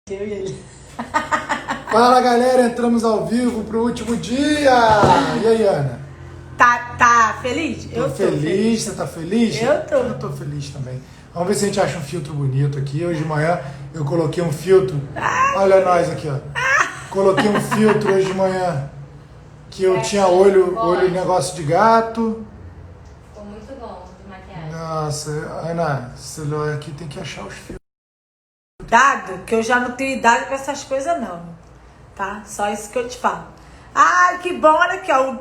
Eu e ele. Fala galera, entramos ao vivo pro último dia! E aí, Ana? Tá feliz? Tô feliz, você tá feliz? Eu tô. Eu tô feliz também. Vamos ver se a gente acha um filtro bonito aqui. Hoje de manhã eu coloquei um filtro. Olha nós aqui, ó. Coloquei um filtro hoje de manhã que eu tinha olho negócio de gato. Ficou muito bom de maquiagem. Nossa, Ana, esse celular aqui tem que achar os filtros. Cuidado, que eu já não tenho idade pra essas coisas não, tá? Só isso que eu te falo. Ai, que bom, olha aqui, ó.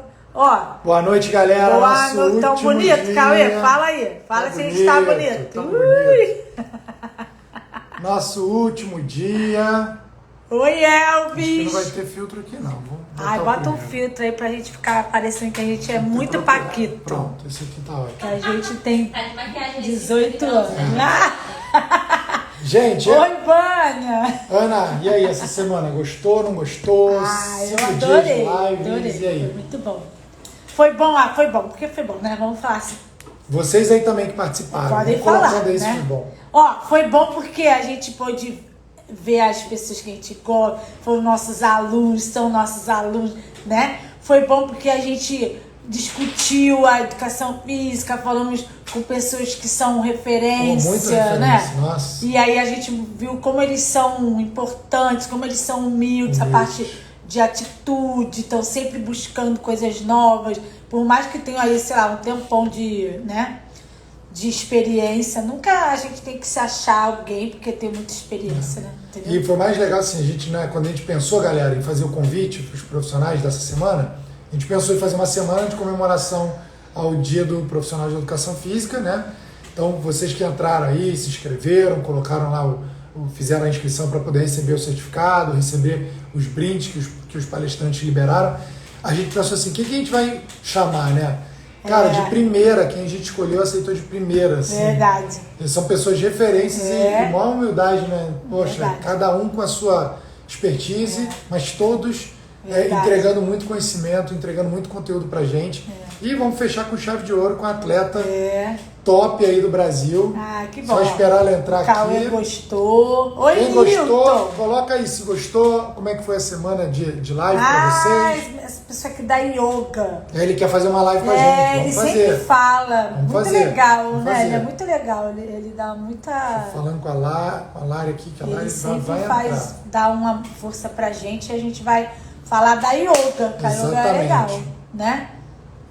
Boa noite, galera. Boa Nosso noite, tão último bonito, dia. Cauê, fala aí. Fala Tá se a gente tá bonito, bonito. tá Ui. Nosso último dia. Oi, Acho que não vai Elvis. ter filtro aqui, não. Vamos botar Ai, o bota um primeiro. filtro aí pra gente ficar parecendo que a gente é Tem que muito procurar. paquito. Pronto, esse aqui tá ótimo. Que a gente tem Tá de maquiagem. 18 anos. Gente, Oi, Vânia. Ana, e aí, essa semana? Gostou, não gostou? Ai, eu 5 dias de adorei, lives, adorei. e aí? Foi muito bom. Foi bom, foi bom, porque foi bom, né? Vamos falar assim. Vocês aí também que participaram. Podem vamos colocando falar, aí se né? foi bom. Ó, foi bom porque a gente pôde ver as pessoas que a gente gosta, foram nossos alunos, são nossos alunos, né? Foi bom porque a gente discutiu a educação física, falamos com pessoas que são referência, Muita né? referência, nossa. E aí a gente viu como eles são importantes, como eles são humildes, a parte de atitude, estão sempre buscando coisas novas, por mais que tenham aí, sei lá, um tempão de, né, de experiência, nunca a gente tem que se achar alguém porque tem muita experiência, né? Entendeu? E foi mais legal assim, a gente, né, quando a gente pensou, galera, em fazer o convite para os profissionais dessa semana, a gente pensou em fazer uma semana de comemoração ao Dia do Profissional de Educação Física, né? Então, vocês que entraram aí, se inscreveram, colocaram lá, fizeram a inscrição para poder receber o certificado, receber os brindes que os palestrantes liberaram, a gente pensou assim, o que a gente vai chamar, né? Cara, de primeira, quem a gente escolheu aceitou de primeira, assim. Verdade. São pessoas de referências e com maior humildade, né? Poxa, Verdade. cada um com a sua expertise, mas todos entregando muito conhecimento, entregando muito conteúdo pra gente. E vamos fechar com chave de ouro com a atleta top aí do Brasil. Ah, que bom. Só esperar ela entrar Cauê aqui. gostou. Oi, Quem gostou, Nilton. coloca aí se gostou, como é que foi a semana de live pra vocês. Essa pessoa que dá yoga. Ele quer fazer uma live com a gente, Ele vamos sempre fazer. fala. Vamos Muito fazer, legal, vamos né? fazer. Ele é muito legal. Ele dá muita. Falando com a Lari aqui, que a Lari Ele sempre vai faz, entrar. dá uma força pra gente e a gente vai falar da yoga, que a yoga é Exatamente. legal, né?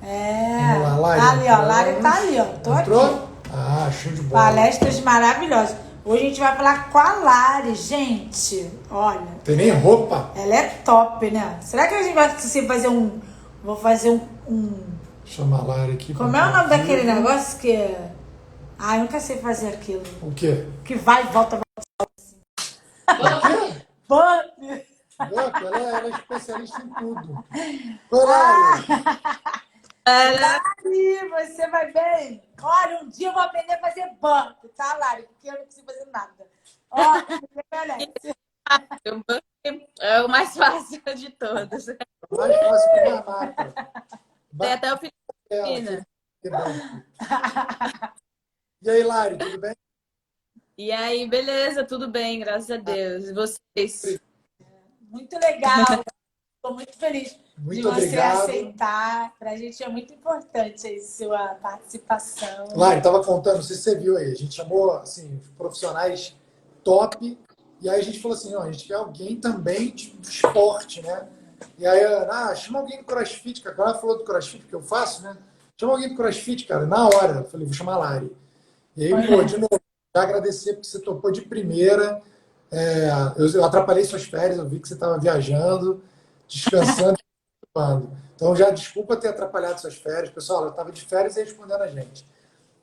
Vamos lá, Lari, Ali, ó, entramos. Lari tá ali, ó. Tô Entrou? aqui. Ah, show de bola. Palestras maravilhosas. Hoje a gente vai falar com a Lari, gente. Olha, Tem nem roupa. ela é top, né? Será que a gente vai fazer um. Vou fazer um. Chama a Lari aqui. Como é o nome daquele negócio que é. Ah, eu nunca sei fazer aquilo. O quê? Que vai e volta, O quê? volta. Louco, ela é especialista em tudo. Oi, Lari. Lari, você vai bem? Olha, um dia eu vou aprender a fazer banco, tá, Lari? Porque eu não consigo fazer nada. Ó, você merece. O banco é o mais fácil de todos. Mais fácil que uma maca. Tem até o Ela, Filipina. que bom. E aí, Lari, tudo bem? E aí, beleza, tudo bem, graças a Deus. E vocês? Muito legal. Estou muito feliz Muito de você obrigado. aceitar. Pra gente é muito importante aí sua participação. Lari, tava contando, não sei se você viu aí, a gente chamou assim, os profissionais top, e aí a gente falou assim, ó, a gente quer alguém também de esporte, né? E aí, chama alguém do CrossFit, cara. Quando ela falou do CrossFit, que eu faço, né? Chama alguém do CrossFit, cara. Na hora, eu falei, vou chamar a Lari. E aí, pô, de novo, já agradecer porque você topou de primeira. Eu atrapalhei suas férias, eu vi que você estava viajando, descansando. Então, já desculpa ter atrapalhado suas férias. Pessoal, eu estava de férias e respondendo a gente.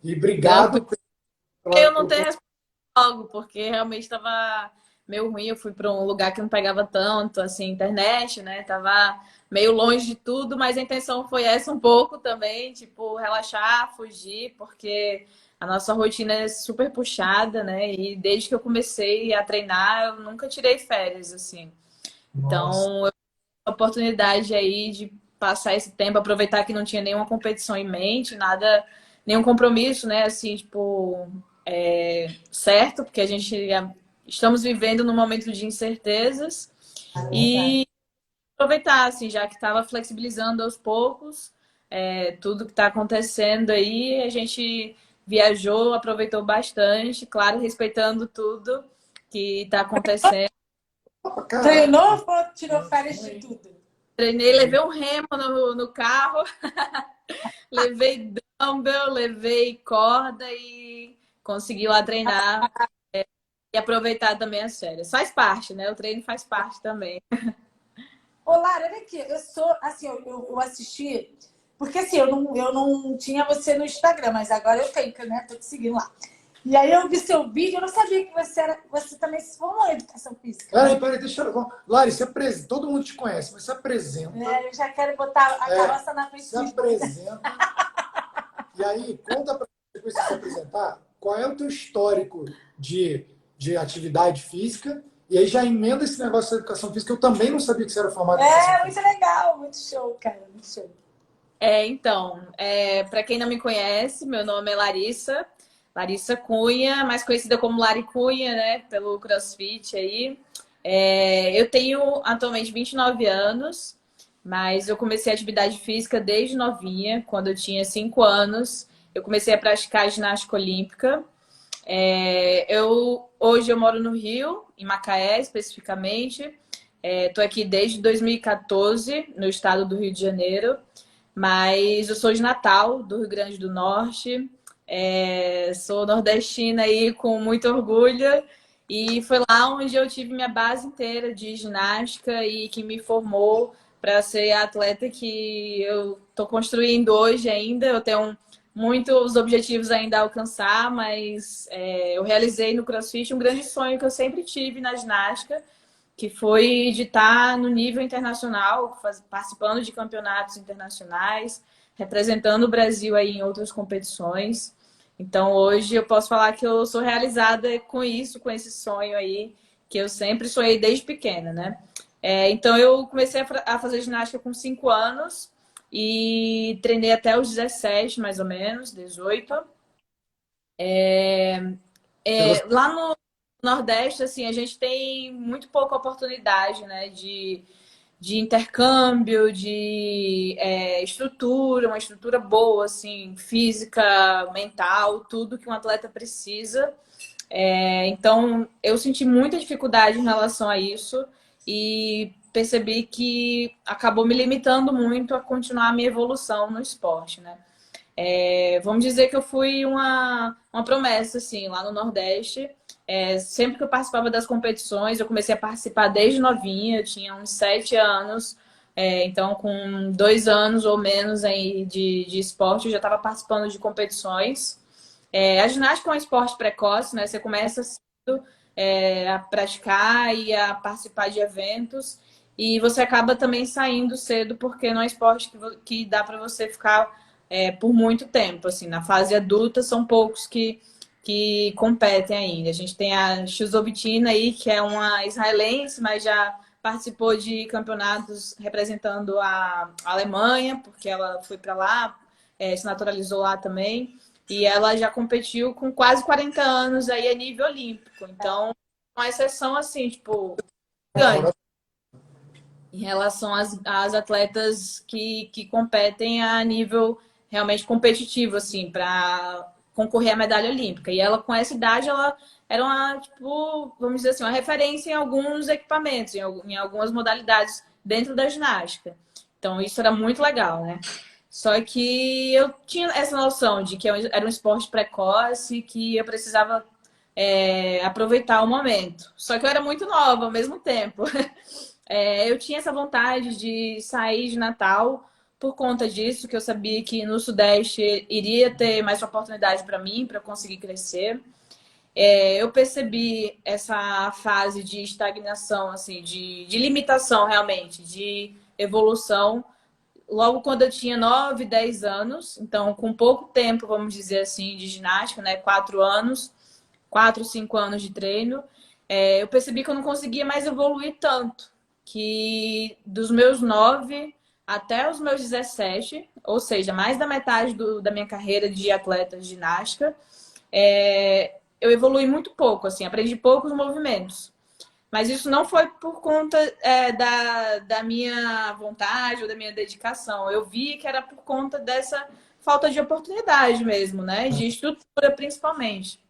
E obrigado. Eu não tenho resposta logo, porque realmente estava meio ruim. Eu fui para um lugar que não pegava tanto, assim, internet, né? Tava meio longe de tudo, mas a intenção foi essa um pouco também, tipo, relaxar, fugir, porque a nossa rotina é super puxada, né? E desde que eu comecei a treinar, eu nunca tirei férias, assim. Então, eu tive a oportunidade aí de passar esse tempo, aproveitar que não tinha nenhuma competição em mente, nada, nenhum compromisso, né? Assim, tipo, certo, porque a gente estamos vivendo num momento de incertezas e aproveitar, assim, já que estava flexibilizando aos poucos, tudo que está acontecendo aí, a gente viajou, aproveitou bastante, claro, respeitando tudo que está acontecendo. Opa, cara, Treinou ou tirou férias de tudo? Treinei, levei um remo no carro, levei dumbbell, levei corda e consegui lá treinar e aproveitar também as férias. Faz parte, né? O treino faz parte também. Ô, Lara, olha aqui, eu sou, assim, eu assisti, porque assim, eu não tinha você no Instagram, mas agora eu tenho, né? Tô te seguindo lá. E aí eu vi seu vídeo, eu não sabia que você também se formou em educação física. peraí, deixa eu... Lari, todo mundo te conhece, mas se apresenta. Eu já quero botar a carroça na frente Se dos apresenta. E aí, conta pra depois de se apresentar, qual é o teu histórico de atividade física. E aí já emenda esse negócio da educação física. Eu também não sabia que você era formado em educação muito física. legal, muito show, cara, muito show. Então, para quem não me conhece, meu nome é Larissa, Larissa Cunha, mais conhecida como Lari Cunha, né, pelo CrossFit aí. Eu tenho atualmente 29 anos, mas eu comecei a atividade física desde novinha, quando eu tinha 5 anos. Eu comecei a praticar ginástica olímpica. Hoje eu moro no Rio, em Macaé especificamente. Estou aqui desde 2014, no estado do Rio de Janeiro. Mas eu sou de Natal, do Rio Grande do Norte. Sou nordestina aí com muito orgulho. E foi lá onde eu tive minha base inteira de ginástica e que me formou para ser a atleta que eu estou construindo hoje ainda. Eu tenho muitos objetivos ainda a alcançar, mas eu realizei no CrossFit um grande sonho que eu sempre tive na ginástica, que foi de estar no nível internacional, participando de campeonatos internacionais, representando o Brasil aí em outras competições. Então, hoje eu posso falar que eu sou realizada com isso, com esse sonho aí, que eu sempre sonhei desde pequena, né? Então, eu comecei a fazer ginástica com 5 anos e treinei até os 17, mais ou menos, 18. Lá no Nordeste, assim, a gente tem muito pouca oportunidade, né, de intercâmbio, de estrutura, uma estrutura boa, assim, física, mental, tudo que um atleta precisa. Então, eu senti muita dificuldade em relação a isso e percebi que acabou me limitando muito a continuar a minha evolução no esporte, né? Vamos dizer que eu fui uma promessa, assim, lá no Nordeste. Sempre que eu participava das competições, eu comecei a participar desde novinha, eu tinha uns 7 anos. Então, com 2 anos ou menos aí de esporte, eu já estava participando de competições. A ginástica é um esporte precoce, né? Você começa cedo, a praticar e a participar de eventos. E você acaba também saindo cedo, porque não é um esporte que dá para você ficar por muito tempo. Assim, na fase adulta, são poucos que competem ainda. A gente tem a Chusovitina aí, que é uma israelense, mas já participou de campeonatos representando a Alemanha, porque ela foi para lá, se naturalizou lá também. E ela já competiu com quase 40 anos aí a nível olímpico. Então, uma exceção assim, tipo, grande em relação às atletas que competem a nível realmente competitivo, assim, para concorrer à medalha olímpica. E ela, com essa idade, ela era uma, tipo, vamos dizer assim, uma referência em alguns equipamentos, em algumas modalidades dentro da ginástica. Então, isso era muito legal, né? Só que eu tinha essa noção de que era um esporte precoce, que eu precisava aproveitar o momento. Só que eu era muito nova ao mesmo tempo. Eu tinha essa vontade de sair de Natal por conta disso, que eu sabia que no Sudeste iria ter mais oportunidade para mim, para conseguir crescer. Eu percebi essa fase de estagnação, assim, de limitação realmente, de evolução, logo quando eu tinha 9, 10 anos. Então, com pouco tempo, vamos dizer assim, de ginástica, né? 4 anos, 4, 5 anos de treino, eu percebi que eu não conseguia mais evoluir tanto. Que dos meus 9 até os meus 17, ou seja, mais da metade da minha carreira de atleta de ginástica, eu evolui muito pouco, assim, aprendi poucos movimentos. Mas isso não foi por conta da minha vontade ou da minha dedicação. Eu vi que era por conta dessa falta de oportunidade mesmo, né? De estrutura, principalmente.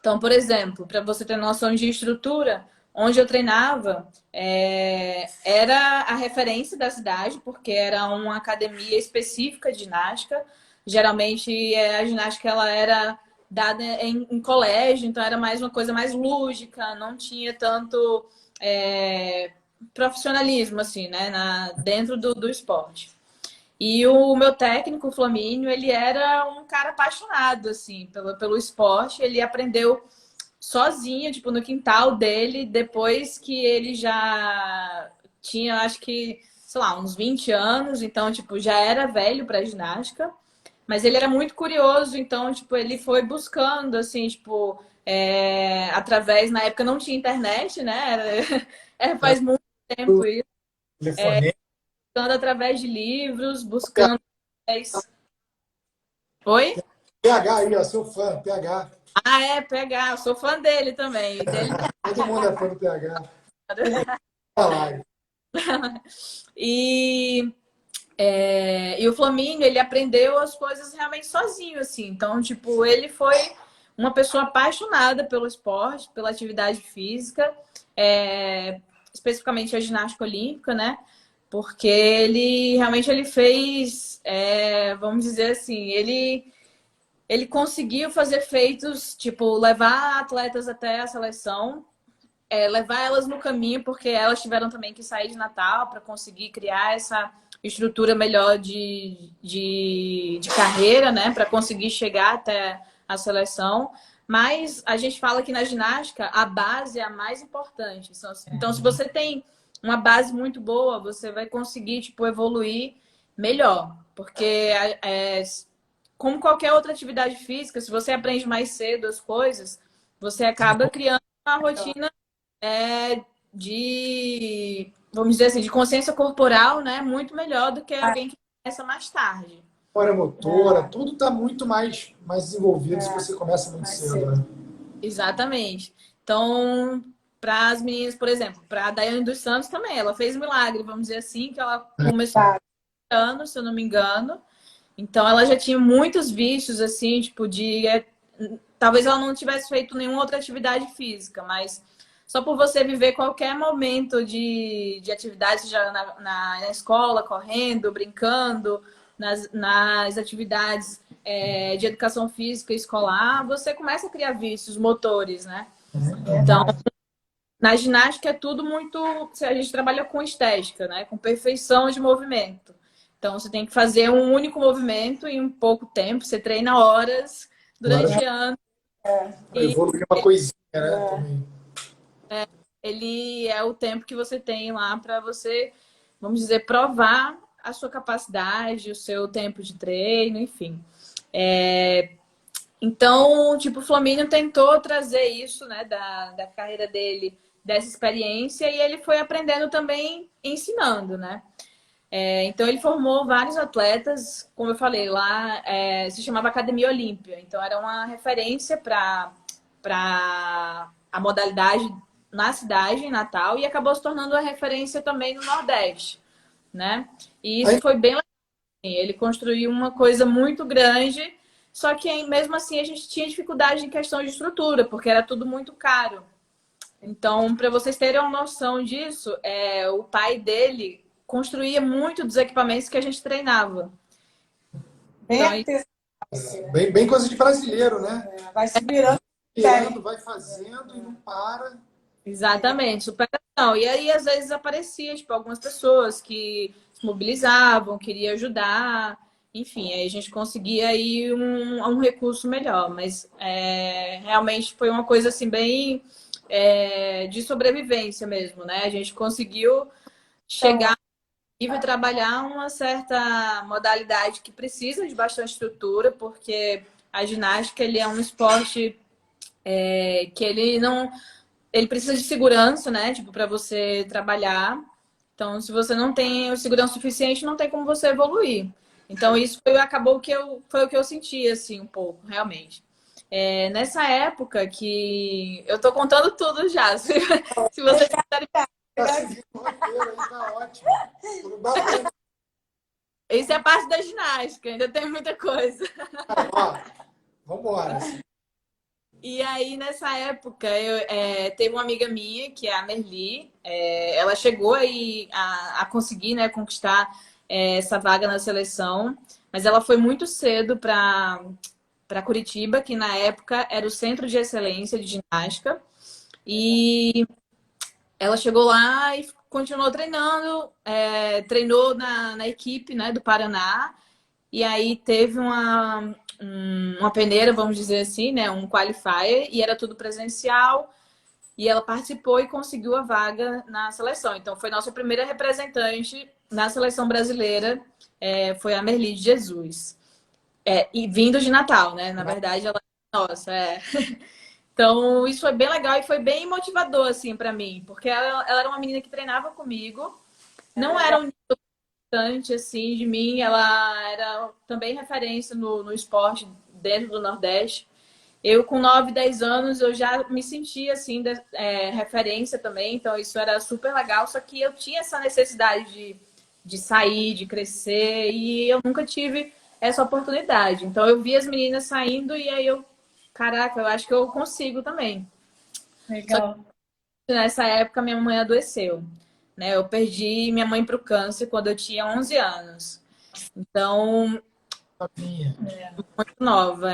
Então, por exemplo, para você ter noção de estrutura, onde eu treinava era a referência da cidade, porque era uma academia específica de ginástica. Geralmente a ginástica ela era dada em colégio, então era mais uma coisa mais lúdica, não tinha tanto profissionalismo assim, né, dentro do esporte. E o meu técnico, o Flamínio, ele era um cara apaixonado assim pelo esporte. Ele aprendeu sozinho, tipo, no quintal dele, depois que ele já tinha, acho que, sei lá, uns 20 anos, então, tipo, já era velho para ginástica, mas ele era muito curioso, então, tipo, ele foi buscando, assim, tipo, através, na época não tinha internet, né? Faz muito tempo isso, Telefonema. buscando através de livros, buscando. Oi? PH aí, ó, seu fã, PH. PH, eu sou fã dele também. Dele Todo mundo é fã do PH. Tá lá. E o Flamínio, ele aprendeu as coisas realmente sozinho, assim. Então, tipo, ele foi uma pessoa apaixonada pelo esporte, pela atividade física, especificamente a ginástica olímpica, né? Porque ele realmente ele fez, vamos dizer assim, ele conseguiu fazer feitos, tipo, levar atletas até a seleção, levar elas no caminho, porque elas tiveram também que sair de Natal para conseguir criar essa estrutura melhor de carreira, né? Para conseguir chegar até a seleção. Mas a gente fala que na ginástica a base é a mais importante. Então, se você tem uma base muito boa, você vai conseguir, tipo, evoluir melhor. Porque como qualquer outra atividade física, se você aprende mais cedo as coisas, você acaba criando uma rotina vamos dizer assim, de consciência corporal, né? Muito melhor do que alguém que começa mais tarde. Memória motora, tudo está muito mais desenvolvido se você começa muito cedo, né? Exatamente. Então, para as meninas, por exemplo, para a Daiane dos Santos também, ela fez milagre, vamos dizer assim, que ela começou há anos, se eu não me engano. Então, ela já tinha muitos vícios, assim, tipo, talvez ela não tivesse feito nenhuma outra atividade física, mas só por você viver qualquer momento de atividade, seja na escola, correndo, brincando, nas atividades de educação física escolar, você começa a criar vícios motores, né? Então, na ginástica é tudo muito... A gente trabalha com estética, né? Com perfeição de movimento. Então, você tem que fazer um único movimento em um pouco tempo. Você treina horas durante anos. Evoluir uma coisinha, né? Também. Ele é o tempo que você tem lá para você, vamos dizer, provar a sua capacidade, o seu tempo de treino, enfim. Então, tipo, o Flamínio tentou trazer isso, né, da carreira dele, dessa experiência, e ele foi aprendendo também ensinando, né? Então, ele formou vários atletas, como eu falei, lá se chamava Academia Olímpia. Então, era uma referência para a modalidade na cidade, em Natal, e acabou se tornando uma referência também no Nordeste, né? E isso foi bem legal. Ele construiu uma coisa muito grande, só que mesmo assim a gente tinha dificuldade em questão de estrutura, porque era tudo muito caro. Então, para vocês terem uma noção disso, o pai dele construía muito dos equipamentos que a gente treinava. Bem coisa de brasileiro, né? Vai se virando. Vai fazendo e não para. Exatamente, superação. E aí, às vezes, aparecia, tipo, algumas pessoas que se mobilizavam, queriam ajudar. Enfim, aí a gente conseguia aí um recurso melhor. Mas realmente foi uma coisa, assim, bem de sobrevivência mesmo, né? A gente conseguiu chegar e trabalhar uma certa modalidade que precisa de bastante estrutura, porque a ginástica, ele é um esporte que ele precisa de segurança, né? Tipo, para você trabalhar. Então, se você não tem o segurança suficiente, não tem como você evoluir. Então, isso acabou foi o que eu senti, assim, um pouco, realmente. Nessa época que... Eu tô contando tudo já, se vocês quiserem. Tá seguindo o roteiro aí, tá ótimo. Tudo bacana. Isso é a parte da ginástica, ainda tem muita coisa. Ó, vambora. E aí, nessa época, teve uma amiga minha, que é a Merli, ela chegou aí a conseguir, né, conquistar essa vaga na seleção, mas ela foi muito cedo para Curitiba, que na época era o Centro de Excelência de Ginástica, e ela chegou lá e continuou treinando, treinou na equipe, né, do Paraná, e aí teve uma peneira, vamos dizer assim, né? Um qualifier, e era tudo presencial. E ela participou e conseguiu a vaga na seleção. Então, foi nossa primeira representante na seleção brasileira, foi a Merli de Jesus. E vindo de Natal, né? Na verdade, ela nossa, Então, isso foi bem legal e foi bem motivador, assim, para mim. Porque ela era uma menina que treinava comigo. Não era um bastante assim de mim, ela era também referência no esporte dentro do Nordeste. Eu com 9, 10 anos eu já me sentia assim referência também, então isso era super legal, só que eu tinha essa necessidade de sair, de crescer e eu nunca tive essa oportunidade. Então eu vi as meninas saindo e aí caraca, eu acho que eu consigo também. Legal. Nessa época minha mãe adoeceu, né? Eu perdi minha mãe para o câncer quando eu tinha 11 anos. Então, muito nova,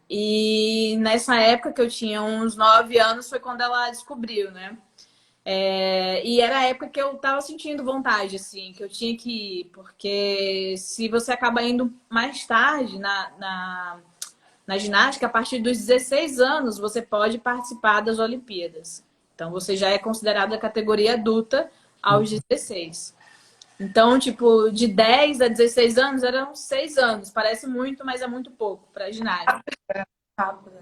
E nessa época que eu tinha uns 9 anos foi quando ela descobriu, né? E era a época que eu tava sentindo vontade, assim, que eu tinha que ir, porque se você acaba indo mais tarde na ginástica, a partir dos 16 anos você pode participar das Olimpíadas. Então você já é considerada categoria adulta aos 16. Então, tipo, de 10 a 16 anos eram 6 anos. Parece muito, mas é muito pouco para ginástica. Rápido.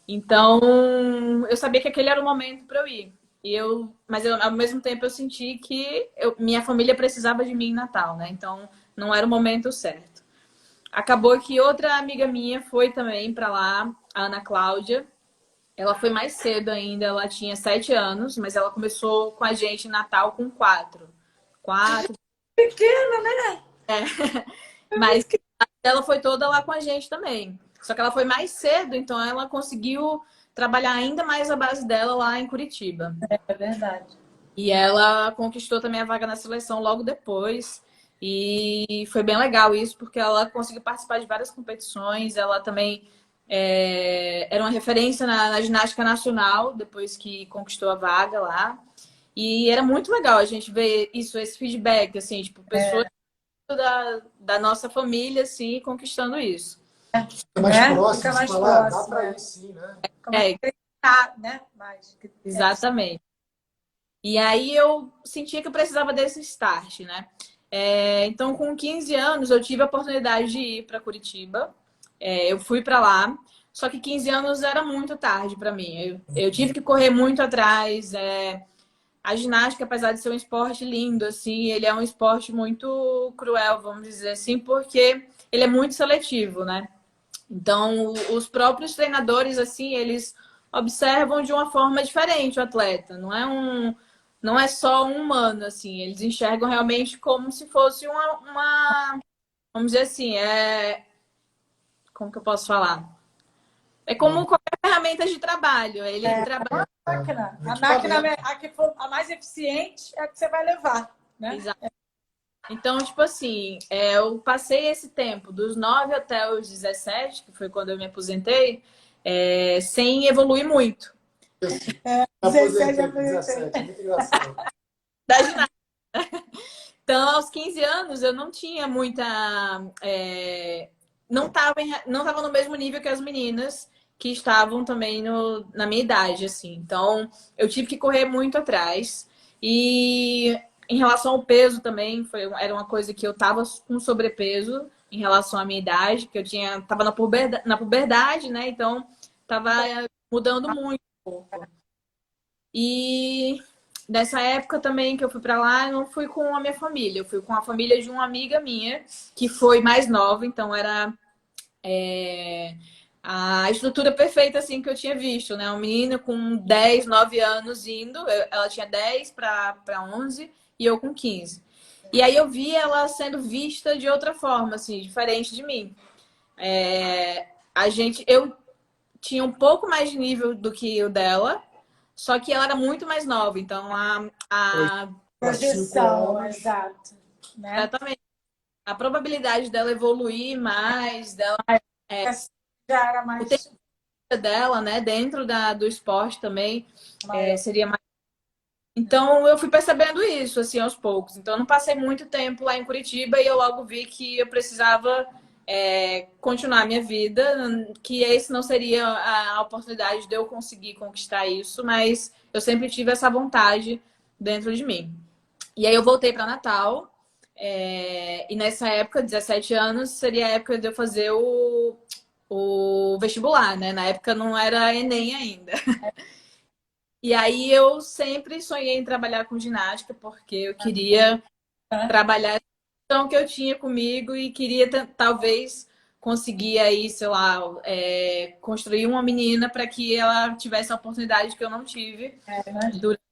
Então, eu sabia que aquele era o momento para eu ir. Mas ao mesmo tempo eu senti que minha família precisava de mim em Natal, né? Então, não era o momento certo. Acabou que outra amiga minha foi também para lá, a Ana Cláudia. Ela foi mais cedo ainda, ela tinha 7 anos, mas ela começou com a gente em Natal com 4. 4. Pequena, né? Mas ela foi toda lá com a gente também. Só que ela foi mais cedo, então ela conseguiu trabalhar ainda mais a base dela lá em Curitiba. É verdade. E ela conquistou também a vaga na seleção logo depois. E foi bem legal isso, porque ela conseguiu participar de várias competições. Ela também era uma referência na ginástica nacional, depois que conquistou a vaga lá. E era muito legal a gente ver isso, esse feedback, assim, tipo, pessoas da nossa família, assim, conquistando isso. Fica mais próximo, fica mais falar, próximo, dá pra ir sim, né? Né? Mais. Exatamente. E aí eu sentia que eu precisava desse start, né? Então, com 15 anos, eu tive a oportunidade de ir para Curitiba. Eu fui para lá, só que 15 anos era muito tarde para mim. Eu tive que correr muito atrás. A ginástica, apesar de ser um esporte lindo, assim, ele é um esporte muito cruel, vamos dizer assim, porque ele é muito seletivo, né? Então, os próprios treinadores, assim, eles observam de uma forma diferente o atleta. Não é só um humano, assim. Eles enxergam realmente como se fosse vamos dizer assim, como que eu posso falar? É como qualquer ferramenta de trabalho. Ele trabalha. A máquina a que for a mais eficiente é a que você vai levar, né? Exato. Então, tipo assim, eu passei esse tempo, dos 9 até os 17, que foi quando eu me aposentei, sem evoluir muito. 17, 17, muito engraçado. Da ginástica. Então, aos 15 anos, eu não tinha muita. Não tava no mesmo nível que as meninas que estavam também na minha idade, assim. Então, eu tive que correr muito atrás. E em relação ao peso também, era uma coisa que eu tava com sobrepeso em relação à minha idade, que tava na puberdade, né? Então, tava mudando muito um pouco. E nessa época também que eu fui para lá, eu não fui com a minha família, eu fui com a família de uma amiga minha, que foi mais nova, então era a estrutura perfeita assim que eu tinha visto, né? Uma menina com 10, 9 anos indo, ela tinha 10 para 11 e eu com 15. E aí eu vi ela sendo vista de outra forma, assim, diferente de mim. Eu tinha um pouco mais de nível do que o dela, só que ela era muito mais nova. Então Para 5 Projeção, anos. exato. Né? exatamente, a probabilidade dela evoluir mais, dela Já era o tempo mais dela, né, dentro do esporte também maior. seria mais. Então eu fui percebendo isso assim aos poucos. Então eu não passei muito tempo lá em Curitiba e eu logo vi que eu precisava continuar a minha vida, que esse não seria a oportunidade de eu conseguir conquistar isso, mas eu sempre tive essa vontade dentro de mim. E aí eu voltei para Natal. E nessa época, 17 anos, seria a época de eu fazer o vestibular, né? Na época não era Enem ainda. E aí eu sempre sonhei em trabalhar com ginástica, porque eu queria trabalhar a questão que eu tinha comigo e queria talvez conseguir aí, sei lá, construir uma menina para que ela tivesse a oportunidade que eu não tive durante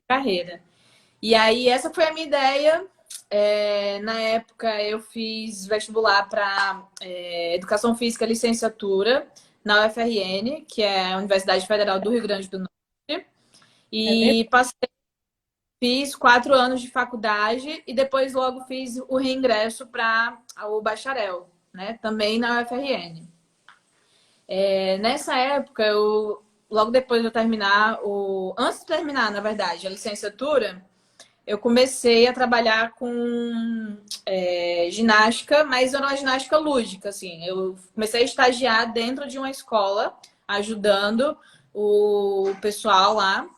a carreira. E aí essa foi a minha ideia. Na época eu fiz vestibular para Educação Física Licenciatura na UFRN, que é a Universidade Federal do Rio Grande do Norte. E fiz 4 anos de faculdade e depois logo fiz o reingresso para o bacharel, né? Também na UFRN. Nessa época, logo depois de eu terminar, antes de terminar, na verdade, a licenciatura, eu comecei a trabalhar com ginástica, mas era uma ginástica lúdica, assim. Eu comecei a estagiar dentro de uma escola, ajudando o pessoal lá.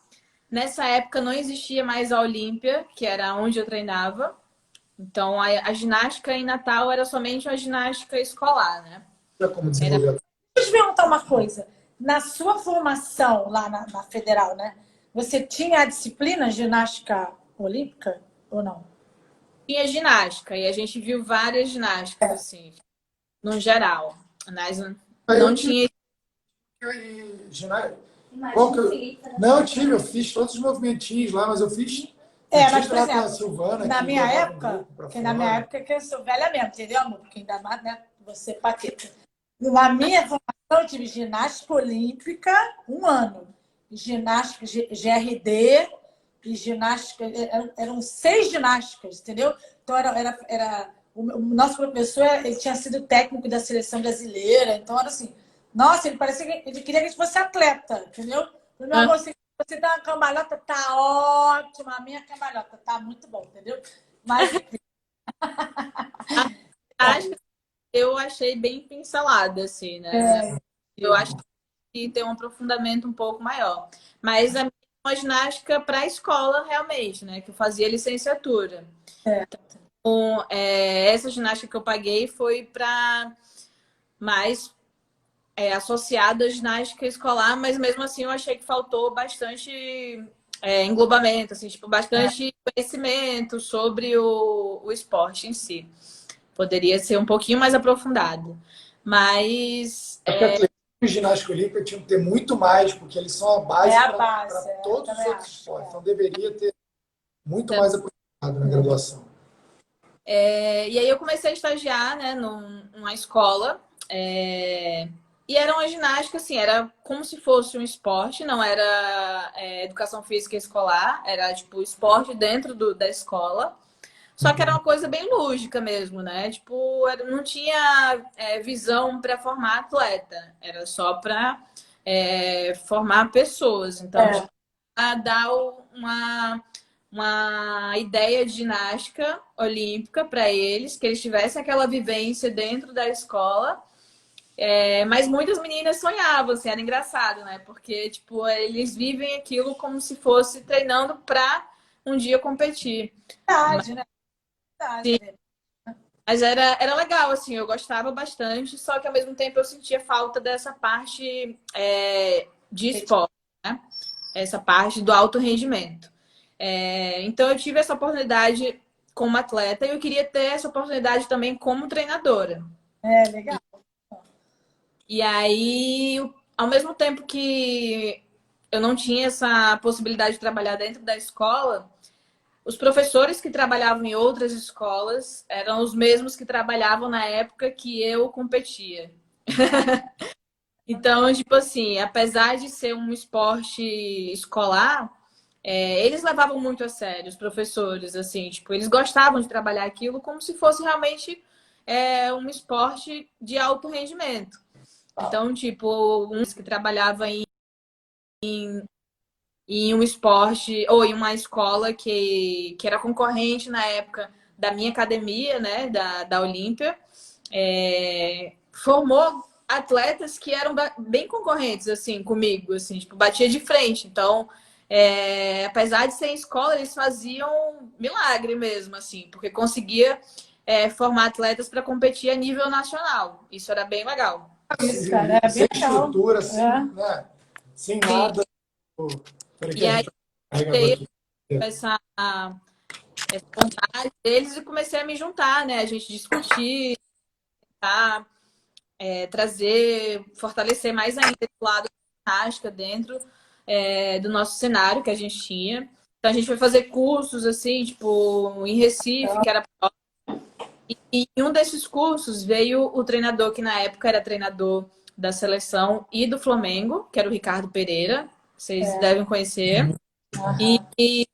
Nessa época não existia mais a Olímpia, que era onde eu treinava. Então a ginástica em Natal era somente uma ginástica escolar, né? Como desenvolver. Deixa eu te perguntar uma coisa. Na sua formação lá na Federal, né? Você tinha a disciplina ginástica olímpica ou não? Tinha ginástica e a gente viu várias ginásticas, assim, no geral. Mas Aí não eu tive tinha. ginásio. Qual que Não, eu tive, eu fiz todos os movimentinhos lá, mas eu fiz. Mas, por Lá com a exemplo, Silvana, na que minha levava um época, grupo pra porque na minha fora. época que eu sou velha mesmo, entendeu, amor? Porque ainda mais, né? Você, Paquita. Na minha formação, eu tive ginástica olímpica, 1 ano. Ginástica GRD e ginástica... Eram 6 ginásticas, entendeu? Então, o nosso professor ele tinha sido técnico da seleção brasileira. Então, era assim... Nossa, ele parecia que ele queria que a gente fosse atleta, entendeu? Meu amor, você dá uma cambalhota, tá ótima. A minha cambalhota tá muito bom, entendeu? Mas, enfim. Acho que eu achei bem pincelada, assim, né? Eu acho que tem um aprofundamento um pouco maior. Mas a minha é uma ginástica para a escola, realmente, né? Que eu fazia licenciatura. Essa ginástica que eu paguei foi para mais associada à ginástica escolar, mas mesmo assim eu achei que faltou bastante englobamento, assim, tipo, bastante conhecimento sobre o esporte em si. Poderia ser um pouquinho mais aprofundado. Mas. O ginástica olímpica tinha que ter muito mais, porque eles são a base para todos os outros esportes. Então deveria ter muito mais aprofundado na graduação. E aí eu comecei a estagiar, né, numa escola. E era uma ginástica, assim, era como se fosse um esporte, não era educação física escolar, era tipo esporte dentro da escola. Só que era uma coisa bem lúdica mesmo, né? Tipo, não tinha visão para formar atleta, era só para formar pessoas. Então, tipo, dar uma ideia de ginástica olímpica para eles, que eles tivessem aquela vivência dentro da escola. Mas muitas meninas sonhavam, assim, era engraçado, né? Porque, tipo, eles vivem aquilo como se fosse treinando para um dia competir. Verdade, né? Sim, Verdade. mas era legal, assim, eu gostava bastante, só que ao mesmo tempo eu sentia falta dessa parte de esporte, né? Essa parte do alto rendimento. Então eu tive essa oportunidade como atleta e eu queria ter essa oportunidade também como treinadora. Legal. E aí, ao mesmo tempo que eu não tinha essa possibilidade de trabalhar dentro da escola, os professores que trabalhavam em outras escolas eram os mesmos que trabalhavam na época que eu competia. Então, tipo assim, apesar de ser um esporte escolar, eles levavam muito a sério, os professores, assim, tipo, eles gostavam de trabalhar aquilo como se fosse realmente um esporte de alto rendimento. Então, tipo, uns que trabalhava em um esporte ou em uma escola que era concorrente na época da minha academia, né, da Olímpia, formou atletas que eram bem concorrentes, assim, comigo, assim, tipo, batia de frente. Então, apesar de ser em escola, eles faziam milagre mesmo, assim, porque conseguia formar atletas para competir a nível nacional. Isso era bem legal. Isso, cara, é Sem bem legal. estrutura, sem, né? Sem Sim. nada. Peraí que E a aí, gente carregador aqui. essa vontade deles e comecei a me juntar, né? A gente discutir, tá? Trazer, fortalecer mais ainda esse lado da ginástica dentro do nosso cenário que a gente tinha. Então a gente foi fazer cursos assim, tipo, em Recife, que era. E em um desses cursos veio o treinador que na época era treinador da seleção e do Flamengo, que era o Ricardo Pereira. Vocês devem conhecer. E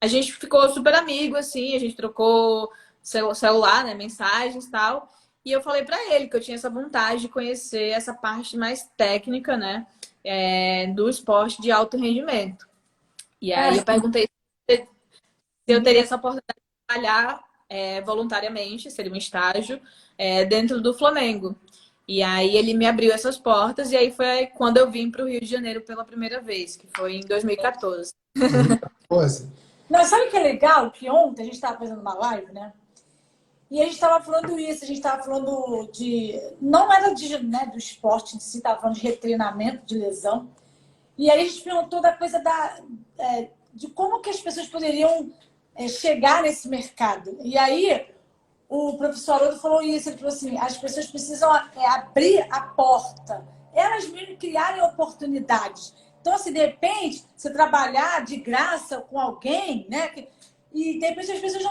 a gente ficou super amigo, assim, a gente trocou celular, né, mensagens e tal. E eu falei pra ele que eu tinha essa vontade de conhecer essa parte mais técnica, né, do esporte de alto rendimento. E aí eu perguntei se eu teria essa oportunidade de trabalhar voluntariamente, seria um estágio, dentro do Flamengo. E aí ele me abriu essas portas, e aí foi quando eu vim para o Rio de Janeiro pela primeira vez, que foi em 2014. Coisa. Não, sabe o que é legal? Que ontem a gente estava fazendo uma live, né? E a gente estava falando isso, a gente estava falando de. Não era né, do esporte em si, estava falando de retreinamento, de lesão. E aí a gente perguntou da coisa de como que as pessoas poderiam chegar nesse mercado. E aí o professor Haroldo falou isso, ele falou assim, as pessoas precisam abrir a porta, elas mesmo criarem oportunidades. Então, assim, de repente, você trabalhar de graça com alguém, né? E de repente as pessoas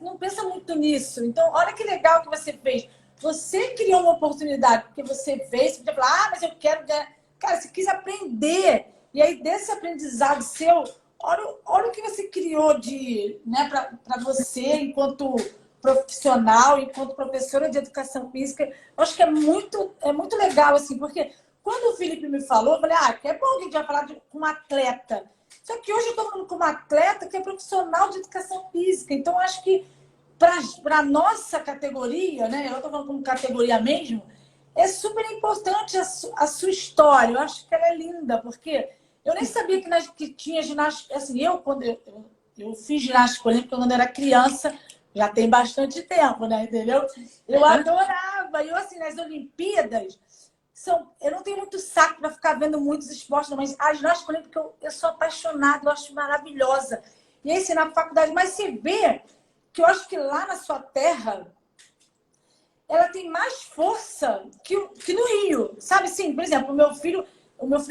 não pensam muito nisso. Então, olha que legal que você fez. Você criou uma oportunidade, porque você fez, você podia falar, mas eu quero ganhar. Cara, você quis aprender. E aí, desse aprendizado seu, olha o que você criou né, para você, enquanto profissional, enquanto professora de educação física. Eu acho que é muito legal, assim, porque quando o Felipe me falou, eu falei, que é bom que a gente vai falar com um atleta. Só que hoje eu estou falando com uma atleta que é profissional de educação física. Então, eu acho que para a nossa categoria, né? Eu estou falando como categoria mesmo, é super importante a sua história. Eu acho que ela é linda, porque eu nem sabia que tinha ginástica. Assim, quando eu fiz ginástica olímpica quando eu era criança, já tem bastante tempo, né? Entendeu? Eu adorava. Eu, assim, nas Olimpíadas, eu não tenho muito saco para ficar vendo muitos esportes, não, mas a ginástica olímpica eu sou apaixonada, eu acho maravilhosa. E aí, assim, na faculdade, mas você vê que eu acho que lá na sua terra ela tem mais força que no Rio. Sabe assim, por exemplo, o meu filho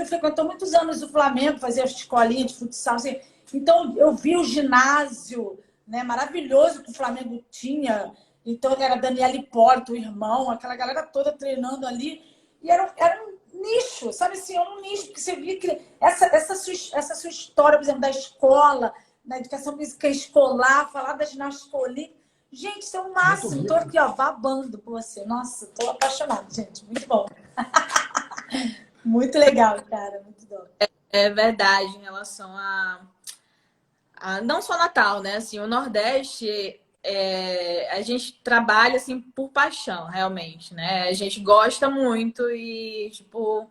frequentou muitos anos o Flamengo, fazia escolinha de futsal, assim. Então eu vi o ginásio, né, maravilhoso que o Flamengo tinha. Então era Daniel Hipólito, o irmão, aquela galera toda treinando ali. E era um nicho, sabe assim, era um nicho, porque você via que essa sua história, por exemplo, da escola, da educação física escolar, falar da ginástica olímpica. Gente, isso é o máximo. Tô aqui, ó, babando por você. Nossa, tô apaixonada, gente. Muito bom. Muito legal, cara. Muito bom. É verdade, em relação não só Natal, né? Assim, o Nordeste, a gente trabalha assim por paixão, realmente, né? A gente gosta muito e, tipo,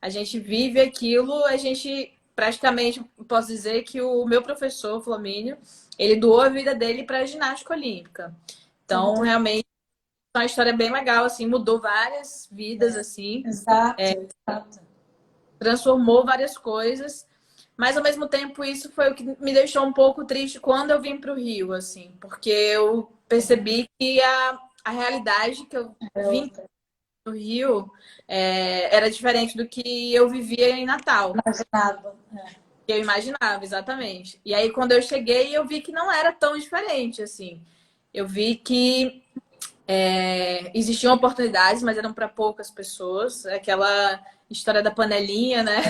a gente vive aquilo, a gente praticamente posso dizer que o meu professor, Flamínio, ele doou a vida dele para a ginástica olímpica. Então, realmente, é uma história bem legal, assim, mudou várias vidas, assim. Exato, exato. Transformou várias coisas. Mas, ao mesmo tempo, isso foi o que me deixou um pouco triste quando eu vim para o Rio, assim. Porque eu percebi que a realidade que eu vim no Rio era diferente do que eu vivia em Natal. Imaginava. Que eu imaginava, exatamente. E aí, quando eu cheguei, eu vi que não era tão diferente, assim. Eu vi que existiam oportunidades, mas eram para poucas pessoas. Aquela história da panelinha, né?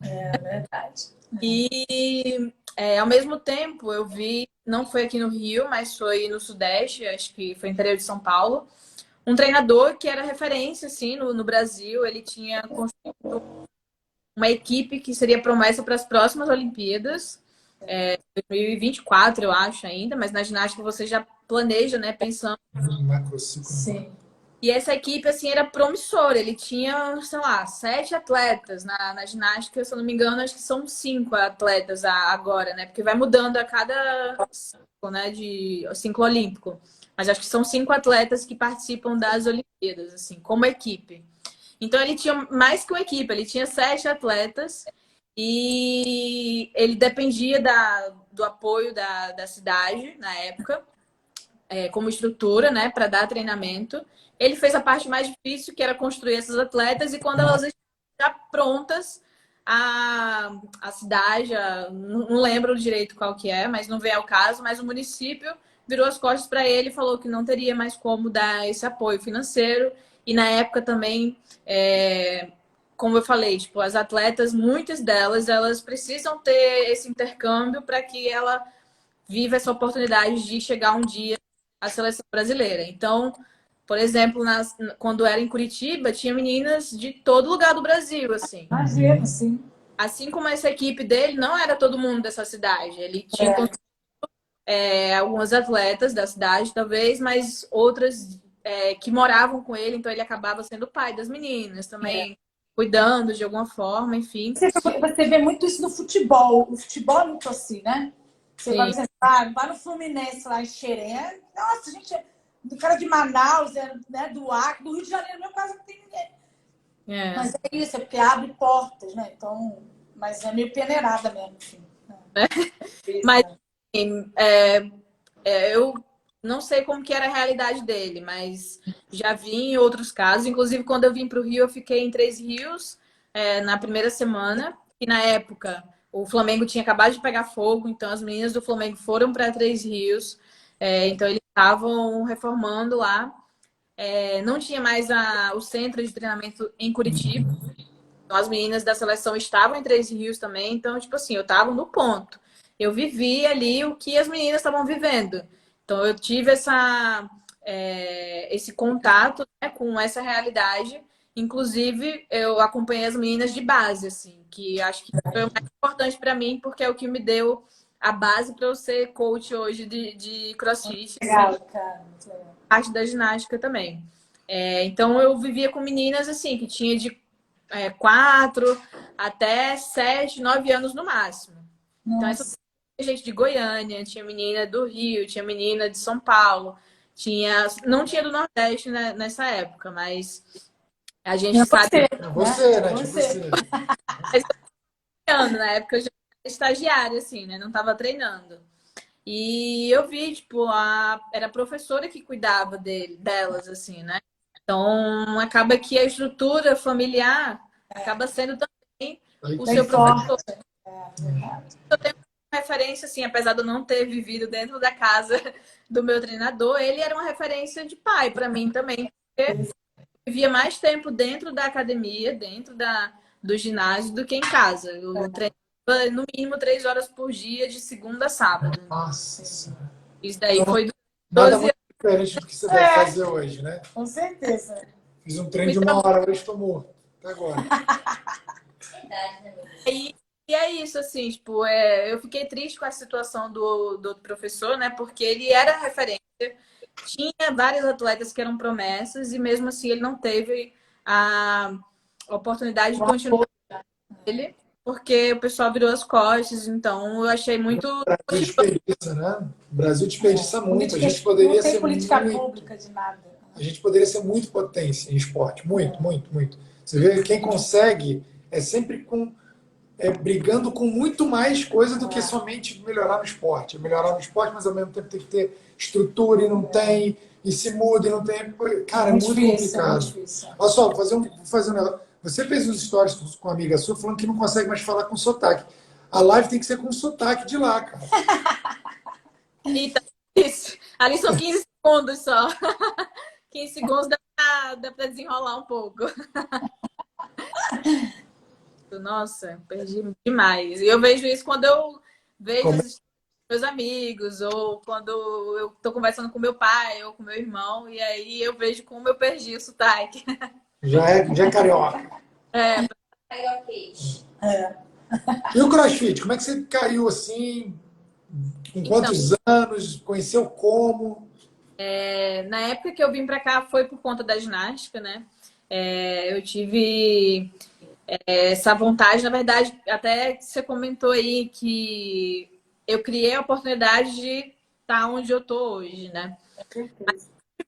É verdade. E, ao mesmo tempo, eu vi, não foi aqui no Rio, mas foi no Sudeste, acho que foi interior de São Paulo, um treinador que era referência, assim, no Brasil. Ele tinha construído uma equipe que seria promessa para as próximas Olimpíadas, 2024, eu acho ainda, mas na ginástica você já planeja, né, pensando. Macrociclo. Sim. E essa equipe, assim, era promissora. Ele tinha, sei lá, 7 atletas na ginástica, se eu não me engano, acho que são 5 atletas agora, né? Porque vai mudando a cada ciclo, né, de ciclo olímpico. Mas acho que são 5 atletas que participam das Olimpíadas, assim, como equipe. Então ele tinha mais que uma equipe, ele tinha 7 atletas e ele dependia do apoio da cidade na época, como estrutura, né, para dar treinamento. Ele fez a parte mais difícil, que era construir essas atletas, e quando elas estavam já prontas, a cidade, não lembro direito qual que é, mas não vem ao caso, mas o município virou as costas para ele e falou que não teria mais como dar esse apoio financeiro. E na época também, como eu falei, tipo, as atletas, muitas delas, elas precisam ter esse intercâmbio para que ela viva essa oportunidade de chegar um dia à seleção brasileira. Então, por exemplo, quando era em Curitiba, tinha meninas de todo lugar do Brasil, assim. Imagina, sim. Assim como essa equipe dele, não era todo mundo dessa cidade. Ele tinha algumas atletas da cidade, talvez, mas outras que moravam com ele, então ele acabava sendo o pai das meninas também, cuidando de alguma forma, enfim. Você vê muito isso no futebol. O futebol é muito assim, né? Você vai, Sim. vai no Fluminense lá em Xerém. Nossa, gente, do cara de Manaus, né, do Acre, do Rio de Janeiro, meu caso não tem ninguém. Mas é isso, é porque abre portas, né? Então, mas é meio peneirada mesmo, enfim. Mas assim, eu não sei como que era a realidade dele, mas já vi em outros casos. Inclusive, quando eu vim para o Rio, eu fiquei em Três Rios na primeira semana. E na época, o Flamengo tinha acabado de pegar fogo, então as meninas do Flamengo foram para Três Rios. Então, eles estavam reformando lá. Não tinha mais o centro de treinamento em Curitiba. Então, as meninas da seleção estavam em Três Rios também. Então, tipo assim, eu estava no ponto. Eu vivi ali o que as meninas estavam vivendo. Então, eu tive esse contato, né, com essa realidade. Inclusive, eu acompanhei as meninas de base, assim, que acho que foi o mais importante para mim, porque é o que me deu a base para eu ser coach hoje de CrossFit. Legal, cara. Parte da ginástica também. Então, eu vivia com meninas, assim, que tinha de 4 até 7, 9 anos no máximo. Então, essa tinha gente de Goiânia, tinha menina do Rio, tinha menina de São Paulo, não tinha do Nordeste, né, nessa época, mas a gente sabe. Você, né? Tipo você. Na época eu já era estagiária, assim, né? Não estava treinando. E eu vi, tipo, era a professora que cuidava delas, assim, né? Então, acaba que a estrutura familiar acaba sendo também o seu professor. Eu tenho uma referência, assim, apesar de eu não ter vivido dentro da casa do meu treinador, ele era uma referência de pai para mim também, porque eu vivia mais tempo dentro da academia, dentro do ginásio, do que em casa. Eu treinava no mínimo 3 horas por dia, de segunda a sábado. Nossa Senhora. Isso daí foi do Nada 12 muito diferente do que você deve fazer hoje, né? Com certeza. Fiz um treino de 1 hora, hoje estou morto. Até agora. E é isso, assim, tipo, eu fiquei triste com a situação do professor, né? Porque ele era referência, tinha vários atletas que eram promessas, e mesmo assim ele não teve a oportunidade de continuar ele, porque o pessoal virou as costas. Então eu achei muito. O Brasil desperdiça, né? O Brasil desperdiça muito. A gente Não poderia tem ser política muito, pública de nada. a gente poderia ser muito potência em esporte. Muito, muito, muito. Você vê que quem consegue é sempre com brigando com muito mais coisa do que somente melhorar no esporte. Melhorar no esporte, mas ao mesmo tempo tem que ter estrutura e não tem, e se muda e não tem. Cara, é muito complicado. difícil. Olha só, vou fazer um negócio. Você fez uns stories com uma amiga sua falando que não consegue mais falar com sotaque. A live tem que ser com sotaque de lá, cara. Então, isso. Ali são 15 segundos só. 15 segundos dá pra desenrolar um pouco. Nossa, perdi demais. E eu vejo isso quando eu vejo os meus amigos, ou quando eu tô conversando com meu pai ou com meu irmão, e aí eu vejo como eu perdi o sotaque. Já é carioca. É, E o CrossFit, como é que você caiu assim? Com quantos anos? Conheceu como? na época que eu vim pra cá foi por conta da ginástica, né? Eu tive essa vontade, na verdade, até você comentou aí que eu criei a oportunidade de estar onde eu tô hoje, né?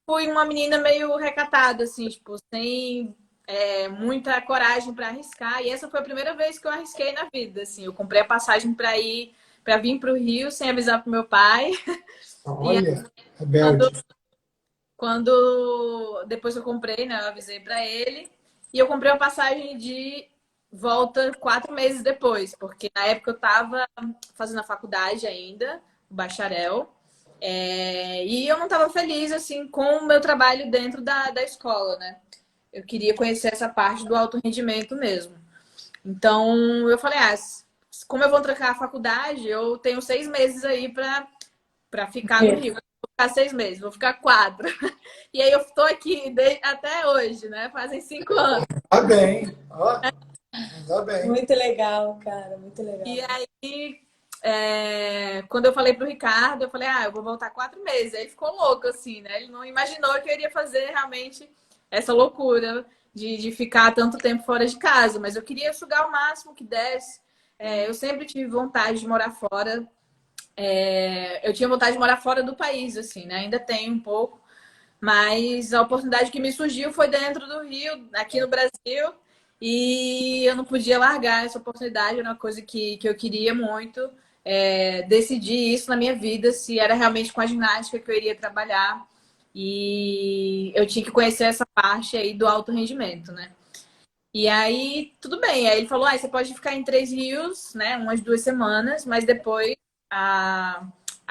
Fui uma menina meio recatada, assim, tipo, sem muita coragem para arriscar. E essa foi a primeira vez que eu arrisquei na vida, assim. Eu comprei a passagem para vir para o Rio sem avisar pro meu pai. Olha, Quando, rebelde. quando depois que eu comprei, né, eu avisei para ele. E eu comprei a passagem de volta 4 meses depois, porque na época eu estava fazendo a faculdade ainda, o bacharel. E eu não estava feliz assim com o meu trabalho dentro da escola, né? Eu queria conhecer essa parte do alto rendimento mesmo. Então eu falei, como eu vou trancar a faculdade, eu tenho 6 meses aí para ficar no Rio. Vou ficar 6 meses, vou ficar 4. E aí eu estou aqui até hoje, né? Fazem 5 anos. Tá bem. Ó, tá bem. Muito legal, cara, muito legal. E aí, quando eu falei pro Ricardo, eu falei, eu vou voltar 4 meses. Aí ele ficou louco, assim, né? Ele não imaginou que eu iria fazer realmente essa loucura de ficar tanto tempo fora de casa. Mas eu queria sugar o máximo que desse. Eu sempre tive vontade de morar fora. Eu tinha vontade de morar fora do país, assim, né? Ainda tenho um pouco. Mas a oportunidade que me surgiu foi dentro do Rio, aqui no Brasil. E eu não podia largar essa oportunidade, era uma coisa que eu queria muito. Decidir isso na minha vida, se era realmente com a ginástica que eu iria trabalhar. E eu tinha que conhecer essa parte aí do alto rendimento, né? E aí, tudo bem. Aí ele falou, você pode ficar em Três Rios, né? Umas 2 semanas, mas depois a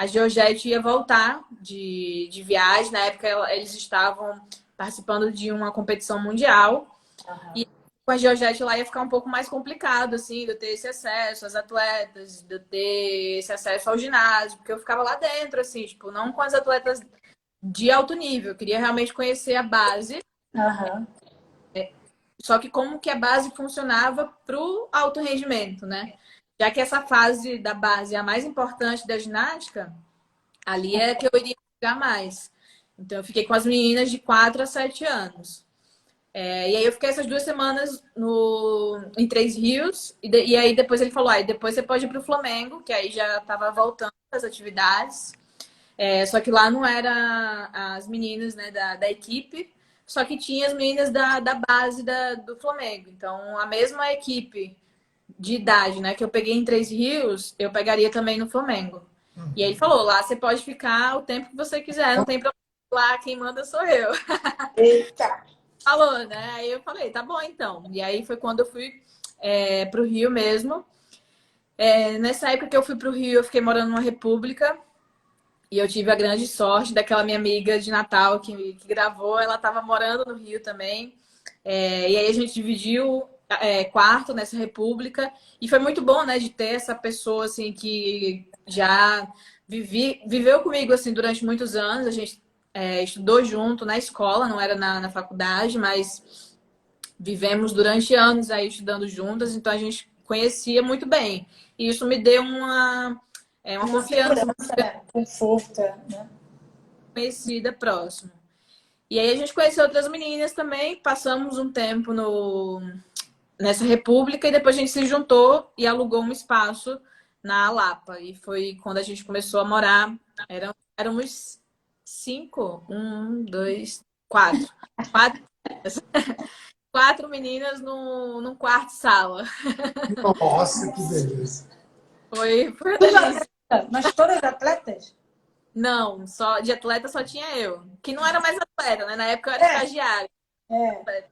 Georgette ia voltar de viagem. Na época, eles estavam participando de uma competição mundial. Uhum. E com a Georgette lá ia ficar um pouco mais complicado, assim, de eu ter esse acesso às atletas, de eu ter esse acesso ao ginásio, porque eu ficava lá dentro, assim, tipo, não com as atletas de alto nível. Eu queria realmente conhecer a base. Uhum. Só que como que a base funcionava para o alto rendimento, né? Já que essa fase da base é a mais importante da ginástica, ali é que eu iria jogar mais. Então, eu fiquei com as meninas de 4 a 7 anos. E aí eu fiquei essas 2 semanas em Três Rios. E aí depois ele falou, depois você pode ir para o Flamengo, que aí já estava voltando as atividades. Só que lá não era as meninas, né, da equipe, só que tinha as meninas da base do Flamengo. Então, a mesma equipe de idade, né, que eu peguei em Três Rios, eu pegaria também no Flamengo. E aí ele falou, lá você pode ficar o tempo que você quiser, não tem problema. Lá quem manda sou eu. Eita! Falou, né? Aí eu falei, tá bom então. E aí foi quando eu fui pro Rio mesmo. Nessa época que eu fui pro Rio, eu fiquei morando numa república. E eu tive a grande sorte daquela minha amiga de Natal que gravou, ela estava morando no Rio também. E aí a gente dividiu quarto nessa república. E foi muito bom, né, de ter essa pessoa assim que já viveu comigo assim durante muitos anos. A gente estudou junto na escola, não era na faculdade, mas vivemos durante anos aí estudando juntas, então a gente conhecia muito bem. E isso me deu uma confiança, segurança, né? Conforto, né? conhecida próximo. E aí a gente conheceu outras meninas também, passamos um tempo nessa república e depois a gente se juntou e alugou um espaço na Lapa. E foi quando a gente começou a morar. Éramos 5, 1, 2, 4. 4. 4 meninas num quarto sala. Nossa, que beleza. Foi uma Tudo delícia. atleta, mas todas atletas? Não, só de atleta só tinha eu. Que não era mais atleta, né? Na época eu era É, estagiária. é.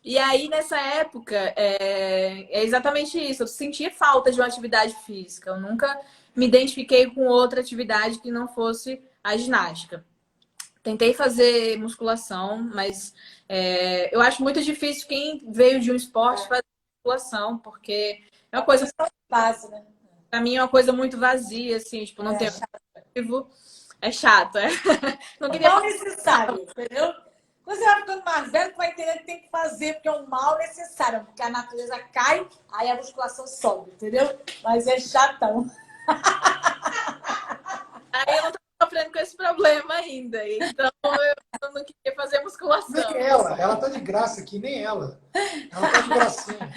E aí, nessa época, é exatamente isso. Eu sentia falta de uma atividade física. Eu nunca me identifiquei com outra atividade que não fosse a ginástica. Tentei fazer musculação, mas eu acho muito difícil quem veio de um esporte fazer musculação, porque é uma coisa, Base, né? pra mim, é uma coisa muito vazia, assim, tipo, não tem Chato. objetivo. É chato, é. Não É um queria mal necessário, entendeu? Quando você vai ficando mais velho, tu vai entender que tem que fazer, porque é um mal necessário, porque a natureza cai, aí a musculação sobe, entendeu? Mas é chatão. Aí eu não tô sofrendo com esse problema ainda. Então eu não queria fazer musculação. Nem ela tá de graça aqui, nem ela. Ela tá de gracinha.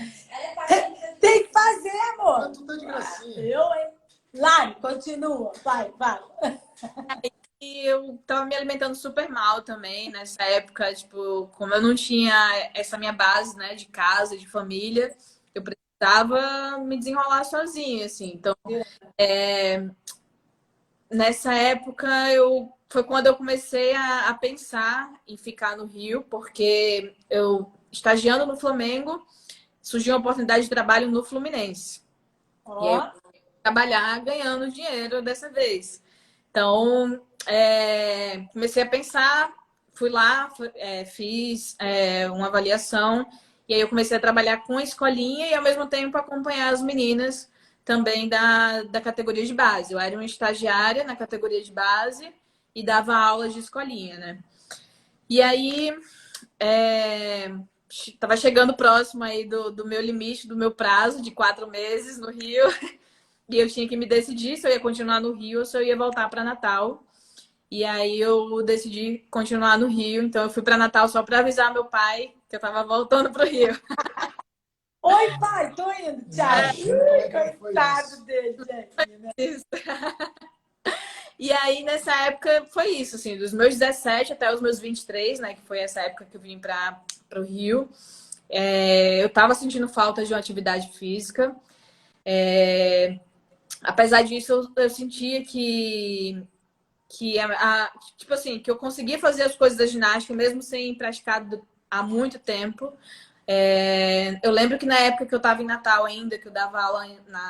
Tem que fazer, amor. Tu tá de gracinha. Eu, hein? Lari, continua. Vai, vai. E eu tava me alimentando super mal também nessa época, tipo, como eu não tinha essa minha base, né, de casa, de família, eu precisava me desenrolar sozinha, assim. Então, nessa época foi quando eu comecei a pensar em ficar no Rio, porque eu estagiando no Flamengo, surgiu uma oportunidade de trabalho no Fluminense. E aí eu Ó, trabalhar ganhando dinheiro dessa vez. Então, comecei a pensar, fui lá, fiz uma avaliação, e aí eu comecei a trabalhar com a escolinha e, ao mesmo tempo, acompanhar as meninas também da categoria de base. Eu era uma estagiária na categoria de base e dava aulas de escolinha, né? E aí, estava chegando próximo aí do meu limite, do meu prazo de 4 meses no Rio. E eu tinha que me decidir se eu ia continuar no Rio ou se eu ia voltar para Natal. E aí eu decidi continuar no Rio. Então eu fui para Natal só para avisar meu pai que eu estava voltando para o Rio. oi, pai, tô indo. Tchau. Imagina como é que foi Coitado isso. dele, gente. Né? Isso. E aí nessa época foi isso, assim, dos meus 17 até os meus 23, né? Que foi essa época que eu vim para o Rio. Eu estava sentindo falta de uma atividade física. Apesar disso, eu sentia tipo assim, que eu conseguia fazer as coisas da ginástica mesmo sem praticar há muito tempo. Eu lembro que na época que eu estava em Natal ainda, que eu dava aula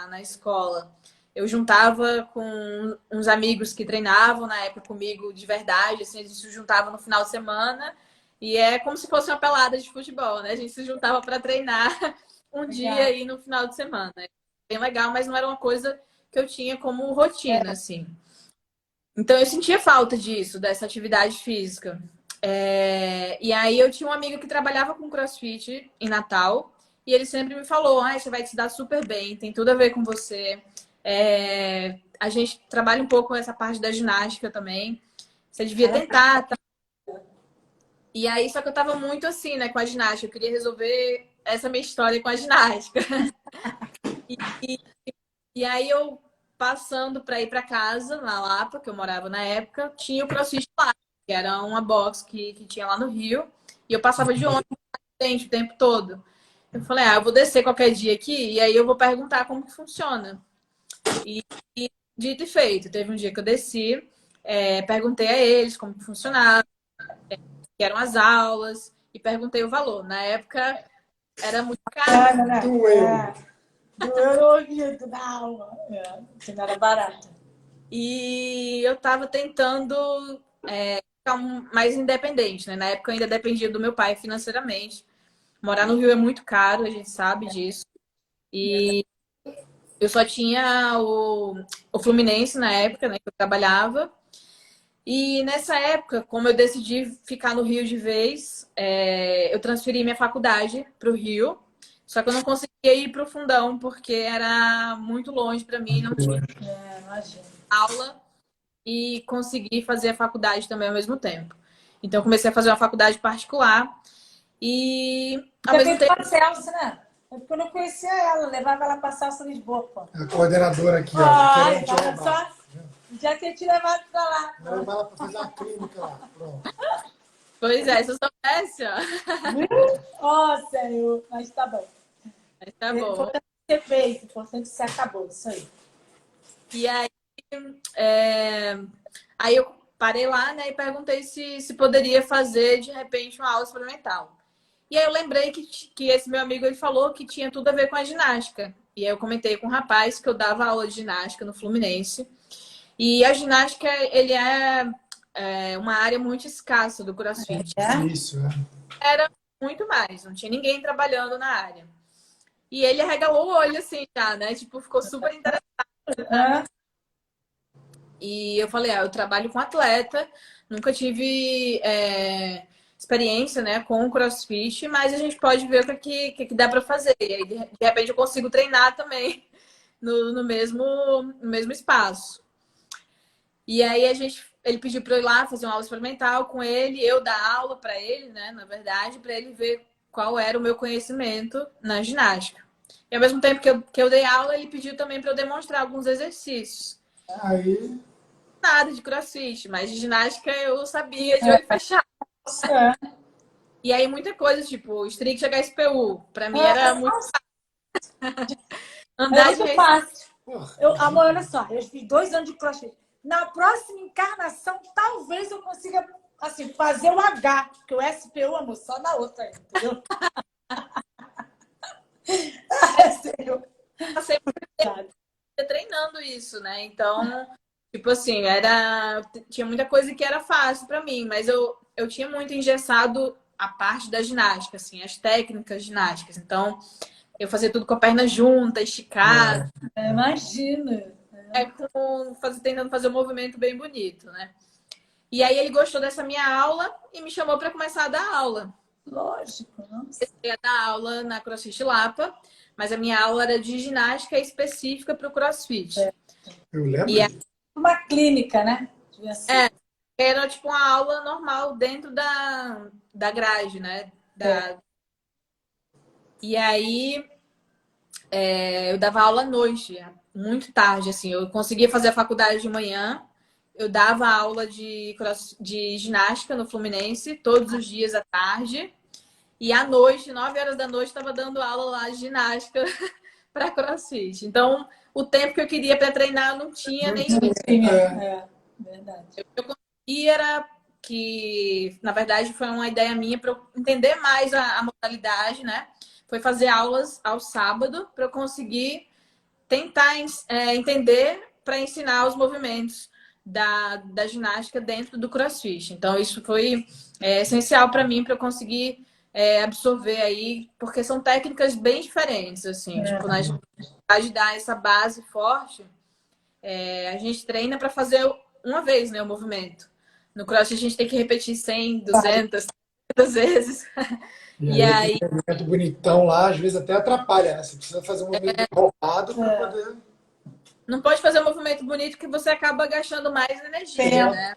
na escola, eu juntava com uns amigos que treinavam na época comigo de verdade, assim, a gente se juntava no final de semana e é como se fosse uma pelada de futebol, né? A gente se juntava para treinar um dia Legal. aí no final de semana. Bem legal, mas não era uma coisa que eu tinha como rotina, assim. Então eu sentia falta disso, dessa atividade física. E aí eu tinha um amigo que trabalhava com CrossFit em Natal e ele sempre me falou: você vai se dar super bem, tem tudo a ver com você. A gente trabalha um pouco essa parte da ginástica também. Você devia tentar. Tá? E aí, só que eu tava muito assim, né, com a ginástica. Eu queria resolver essa minha história com a ginástica. E aí eu passando para ir para casa, na Lapa, que eu morava na época, tinha o CrossFit lá, que era uma box que tinha lá no Rio. E eu passava de ônibus o tempo todo. Eu falei, eu vou descer qualquer dia aqui e aí eu vou perguntar como que funciona. E dito e feito, teve um dia que eu desci, perguntei a eles como que funcionava, que eram as aulas, e perguntei o valor. Na época era muito caro. Doeu. Doeu no ouvido, na alma. Não era barato. E eu tava tentando ficar mais independente, né? Na época eu ainda dependia do meu pai financeiramente. Morar no Rio é muito caro, a gente sabe disso. E eu só tinha o Fluminense na época, né? Que eu trabalhava. E nessa época, como eu decidi ficar no Rio de vez, eu transferi minha faculdade para o Rio. Só que eu não conseguia ir para o Fundão, porque era muito longe para mim, não tinha Imagina. aula e consegui fazer a faculdade também ao mesmo tempo. Então, eu comecei a fazer uma faculdade particular e, ao Já mesmo fez tempo, com a Celso, né? É porque eu não conhecia ela, levava ela pra Celso Lisboa, pô. A coordenadora aqui, ó. Ai, Querendo te roubar. só já tinha te levado pra lá. Vou levar ela para fazer uma clínica lá. Pronto. Pois é, se eu soubesse, ó. Ó, Senhor, mas tá bom. Mas tá O bom. importante é ser feito, o importante é que você acabou, isso aí. E aí, aí eu parei lá, né, e perguntei se poderia fazer, de repente, uma aula experimental. E aí eu lembrei que esse meu amigo, ele falou que tinha tudo a ver com a ginástica. E aí eu comentei com o rapaz que eu dava aula de ginástica no Fluminense. E a ginástica, ele é uma área muito escassa do CrossFit. Difícil, né? Era muito mais, não tinha ninguém trabalhando na área. E ele arregalou o olho, assim, já, né? Tipo, ficou super interessado. É. E eu falei, eu trabalho com atleta, nunca tive experiência, né, com o CrossFit, mas a gente pode ver o que dá para fazer. E aí, de repente, eu consigo treinar também no mesmo espaço. E aí ele pediu para eu ir lá fazer uma aula experimental com ele, eu dar aula para ele, né, na verdade, para ele ver qual era o meu conhecimento na ginástica. E ao mesmo tempo que eu dei aula, ele pediu também para eu demonstrar alguns exercícios. Aí, Nada de CrossFit, mas de ginástica eu sabia de olho fechado. É. E aí muita coisa, tipo, strict HSPU, pra mim era muito É andar de muito race. fácil. porra, Amor, olha só, eu fiz 2 anos de crossfit. Na próxima encarnação, talvez eu consiga, assim, fazer o H, porque o SPU, amor, só na outra, entendeu? Sério. Passei treinando isso, né? Então, tipo assim, tinha muita coisa que era fácil pra mim, mas eu tinha muito engessado a parte da ginástica, assim, as técnicas ginásticas. Então, eu fazia tudo com a perna junta, esticada, Imagina. tentando fazer um movimento bem bonito, né? E aí ele gostou dessa minha aula e me chamou para começar a dar aula. Lógico, nossa. Eu ia dar aula na CrossFit Lapa, mas a minha aula era de ginástica específica para o CrossFit. eu lembro E disso. Uma clínica, né? Devia ser. era tipo uma aula normal dentro da grade, né? E aí eu dava aula à noite, muito tarde, assim. Eu conseguia fazer a faculdade de manhã, eu dava aula de ginástica no Fluminense todos os dias à tarde. E à noite, 9 horas da noite, estava dando aula lá de ginástica para CrossFit. Então, o tempo que eu queria para treinar eu não tinha Não nenhum. tinha, é. Verdade. Eu consegui era que, na verdade, foi uma ideia minha para eu entender mais a modalidade, né? Foi fazer aulas ao sábado para eu conseguir tentar entender para ensinar os movimentos da ginástica dentro do CrossFit. Então, isso foi essencial para mim, para eu conseguir absorver aí, porque são técnicas bem diferentes, assim. Tipo, na ginástica, dar essa base forte, a gente treina para fazer uma vez, né, o movimento. No CrossFit, a gente tem que repetir 100, 200, 300 vezes. E aí, aquele movimento bonitão lá, às vezes até atrapalha, né? Você precisa fazer um movimento roubado para poder. Não pode fazer um movimento bonito que você acaba gastando mais energia, né?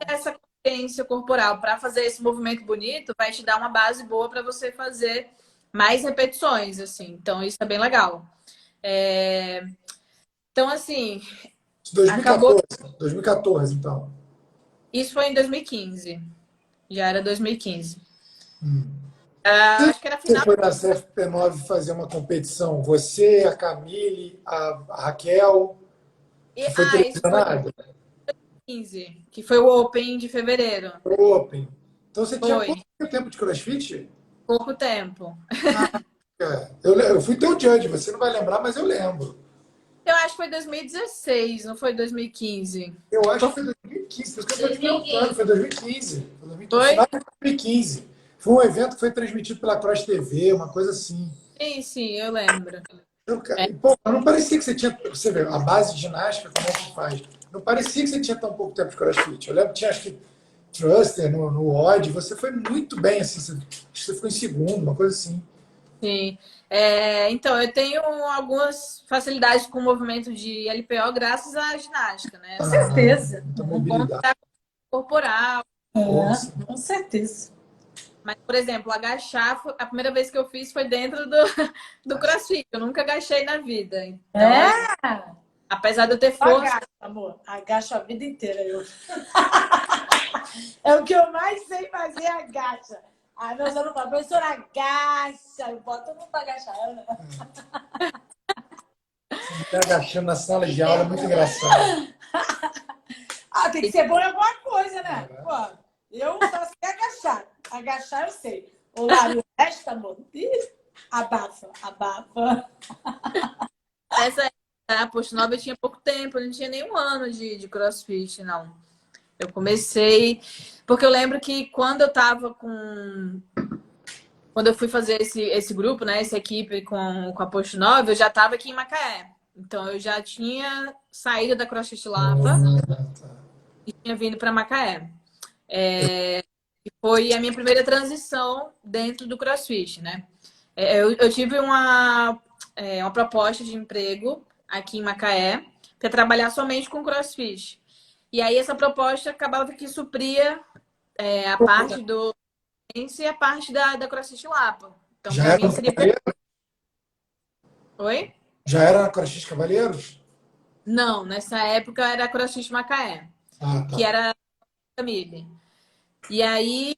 Essa consciência corporal para fazer esse movimento bonito vai te dar uma base boa para você fazer mais repetições, assim. Então, isso é bem legal. Então, assim, 2014, 2014, então. isso foi em 2015. Já era 2015. Acho que era Você final. foi na CFP9 fazer uma competição? Você, a Camille, a Raquel, que foi Isso foi televisionada? 2015, que foi o Open de fevereiro. Open. Então você tinha Foi. quanto tempo de CrossFit? Pouco tempo. Eu fui teu judge, você não vai lembrar, mas eu lembro. Eu acho que foi 2016, não foi 2015. Eu acho que foi 2015, por isso que eu estou te perguntando, foi 2015. Foi? Final de 2015. Foi um evento que foi transmitido pela Cross TV, uma coisa assim. Sim, eu lembro. Pô, não parecia que você tinha. Você vê, a base de ginástica, como é que faz? Não parecia que você tinha tão pouco tempo de CrossFit. Eu lembro que tinha, acho que, Thruster no Odd, você foi muito bem, assim, acho que você ficou em segundo, uma coisa assim. Sim. Então, eu tenho algumas facilidades com o movimento de LPO graças à ginástica, né? Com certeza. Muita Um mobilidade. ponto corporal. Com certeza. Mas, por exemplo, agachar, a primeira vez que eu fiz foi dentro do CrossFit. Eu nunca agachei na vida. Então, apesar de eu ter força. Agacha, amor. Agacha a vida inteira. Eu. É o que eu mais sei fazer, agacha. Aí meus alunos falam, professora, agacha. Eu boto todo mundo pra agachar. Tá agachando na sala de aula, é muito engraçado. Ah, tem que ser bom em alguma coisa, né? Pô, eu só sei agachar. Agachar eu sei. O Lário, resta, amor. Ih, abafa, abafa. Essa a Post Nova eu tinha pouco tempo, eu não tinha nem um ano de CrossFit, não. Eu comecei, porque eu lembro que quando eu tava com. Quando eu fui fazer esse grupo, né? Essa equipe com a Post Nova, eu já tava aqui em Macaé. Então eu já tinha saído da CrossFit Lapa e tinha vindo para Macaé. Foi a minha primeira transição dentro do CrossFit, né? Eu tive uma proposta de emprego aqui em Macaé para trabalhar somente com CrossFit. E aí essa proposta acabava que supria a parte do e a parte da CrossFit Lapa. Então, Já para era mim no seria. Cavaleiros? Oi? Já era na CrossFit Cavaleiros? Não, nessa época era CrossFit Macaé, Ah, que tá. era família. E aí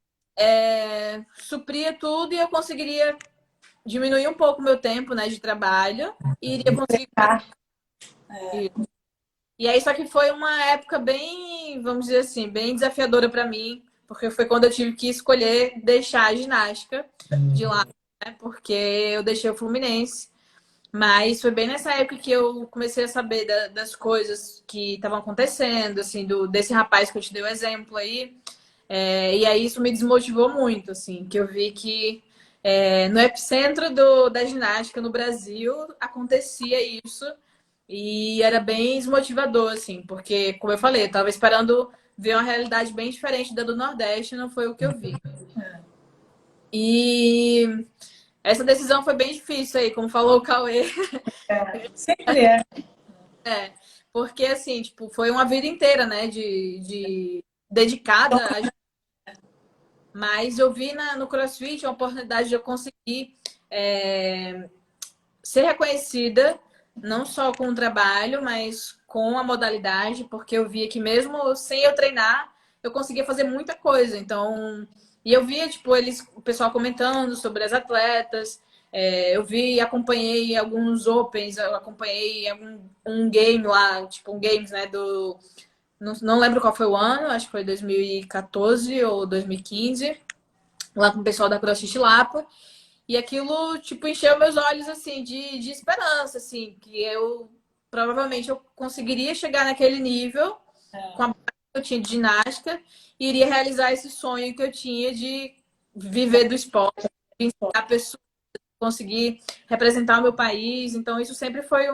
supria tudo e eu conseguiria diminuir um pouco o meu tempo, né, de trabalho e iria conseguir. E aí, só que foi uma época bem, vamos dizer assim, bem desafiadora para mim, porque foi quando eu tive que escolher deixar a ginástica de lado, né, porque eu deixei o Fluminense. Mas foi bem nessa época que eu comecei a saber das coisas que estavam acontecendo, assim, desse rapaz que eu te dei o exemplo aí. E aí isso me desmotivou muito, assim, que eu vi que no epicentro da ginástica no Brasil acontecia isso e era bem desmotivador, assim, porque, como eu falei, eu estava esperando ver uma realidade bem diferente da do Nordeste, não foi o que eu vi. E essa decisão foi bem difícil aí, como falou o Cauê. Sempre é. Porque, assim, tipo, foi uma vida inteira, né, de dedicada mas eu vi no CrossFit a oportunidade de eu conseguir ser reconhecida, não só com o trabalho, mas com a modalidade, porque eu via que mesmo sem eu treinar, eu conseguia fazer muita coisa. Então, e eu via, tipo, o pessoal comentando sobre as atletas, eu vi, acompanhei alguns Opens, eu acompanhei um game lá, tipo, um games, né, não lembro qual foi o ano, acho que foi 2014 ou 2015, lá com o pessoal da CrossFit Lapa. E aquilo, tipo, encheu meus olhos, assim, de esperança, assim, que provavelmente eu conseguiria chegar naquele nível com a base que eu tinha de ginástica e iria realizar esse sonho que eu tinha de viver do esporte, de ensinar pessoas, conseguir representar o meu país. Então, isso sempre foi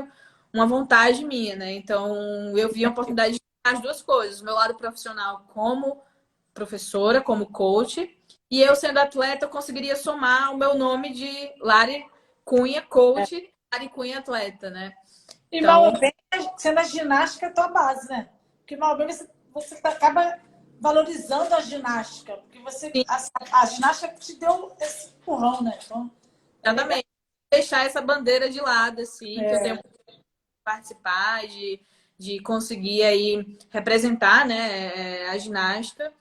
uma vontade minha, né? Então, eu vi a oportunidade de fazer as duas coisas, o meu lado profissional como professora, como coach, e eu sendo atleta, eu conseguiria somar o meu nome de Lari Cunha, coach, Lari Cunha, atleta, né? E mal ou Então, bem, sendo a ginástica a tua base, né? Porque mal ou bem você acaba valorizando a ginástica, porque sim, a ginástica te deu esse empurrão, né? Então, é legal. exatamente. Deixar essa bandeira de lado, assim, que eu tenho É, que participar, de conseguir aí representar, né, a ginástica.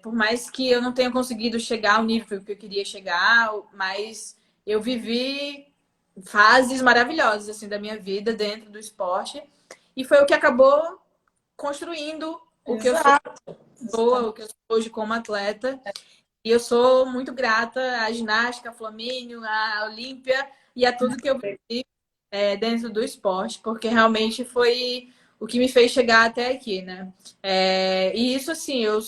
Por mais que eu não tenha conseguido chegar ao nível que eu queria chegar, mas eu vivi fases maravilhosas assim da minha vida dentro do esporte e foi o que acabou construindo o que eu sou, exato, o exatamente. que eu sou hoje como atleta. E eu sou muito grata à ginástica, à Flamínio, à Olímpia e a tudo que eu vivi dentro do esporte, porque realmente foi o que me fez chegar até aqui, né? E isso, assim, eu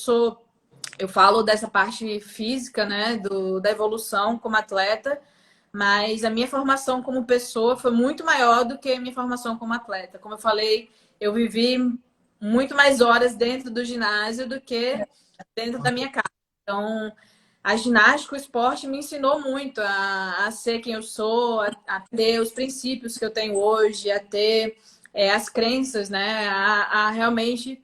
falo dessa parte física, né, da evolução como atleta, mas a minha formação como pessoa foi muito maior do que a minha formação como atleta. Como eu falei, eu vivi muito mais horas dentro do ginásio do que dentro da minha casa. Então, a ginástica, o esporte me ensinou muito a ser quem eu sou, a ter os princípios que eu tenho hoje, a ter as crenças, né? A realmente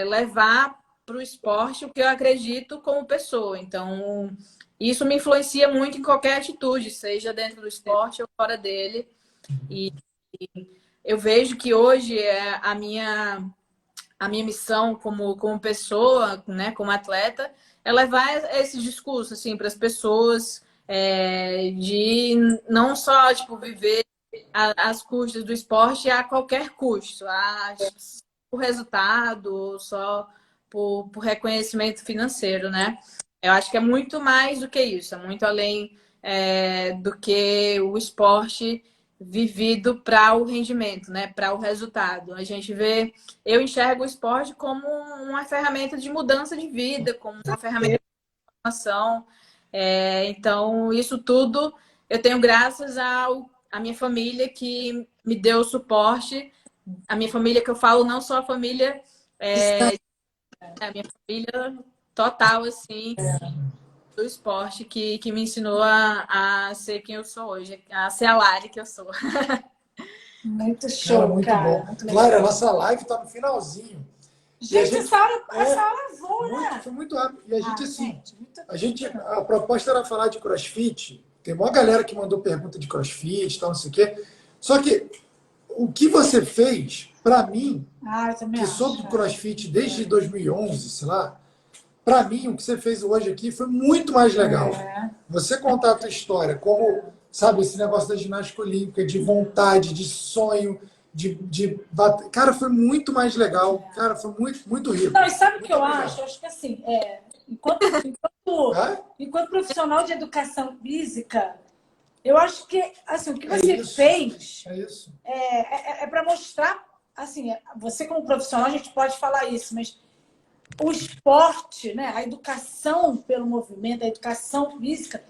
levar para o esporte o que eu acredito como pessoa. Então, isso me influencia muito em qualquer atitude, seja dentro do esporte ou fora dele. E eu vejo que hoje a minha missão como pessoa, né, como atleta, é levar esse discurso assim para as pessoas, de não só tipo viver as custas do esporte a qualquer custo, por resultado, só por reconhecimento financeiro, né? Eu acho que é muito mais do que isso, é muito além do que o esporte vivido para o rendimento, né? Para o resultado. Eu enxergo o esporte como uma ferramenta de mudança de vida, como uma ferramenta de transformação. Então, isso tudo eu tenho graças à minha família que me deu o suporte. A minha família que eu falo, não só a família, a minha família total, assim, do esporte, que me ensinou a ser quem eu sou hoje, a ser a Lari que eu sou. Muito Cara, show, muito cara. bom. Muito Claro, a legal. nossa live tá no finalzinho. E a Gente, gente, essa hora voa, né? foi muito rápido. E a gente, assim, Gente, muito a proposta era falar de CrossFit. Tem uma galera que mandou pergunta de CrossFit, tal, não sei o quê. Só que o que você fez, para mim, eu também que acho. sou do CrossFit desde 2011, sei lá, para mim, o que você fez hoje aqui foi muito mais legal. Você contar a tua história, como, sabe, esse negócio da ginástica olímpica, de vontade, de sonho, de bater. Cara, foi muito mais legal. Cara, foi muito, muito rico. Não, e sabe o Muito que eu obrigado. acho? Eu acho que assim, enquanto profissional de educação física, eu acho que assim, o que você fez É isso. é para mostrar, assim, você como profissional, a gente pode falar isso, mas o esporte, né, a educação pelo movimento, a educação física,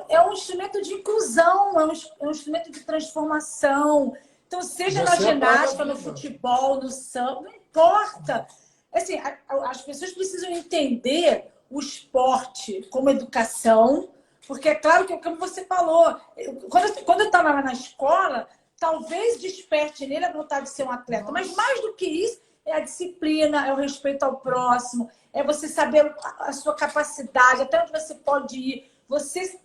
é um instrumento de inclusão, é um instrumento de transformação. Então, seja na Você é a prova ginástica, no viva. futebol, no samba, não importa. Assim, as pessoas precisam entender o esporte como educação, porque é claro que, como você falou, quando eu estava na escola, talvez desperte nele a vontade de ser um atleta, mas mais do que isso, é a disciplina, é o respeito ao próximo, é você saber a sua capacidade, até onde você pode ir. Você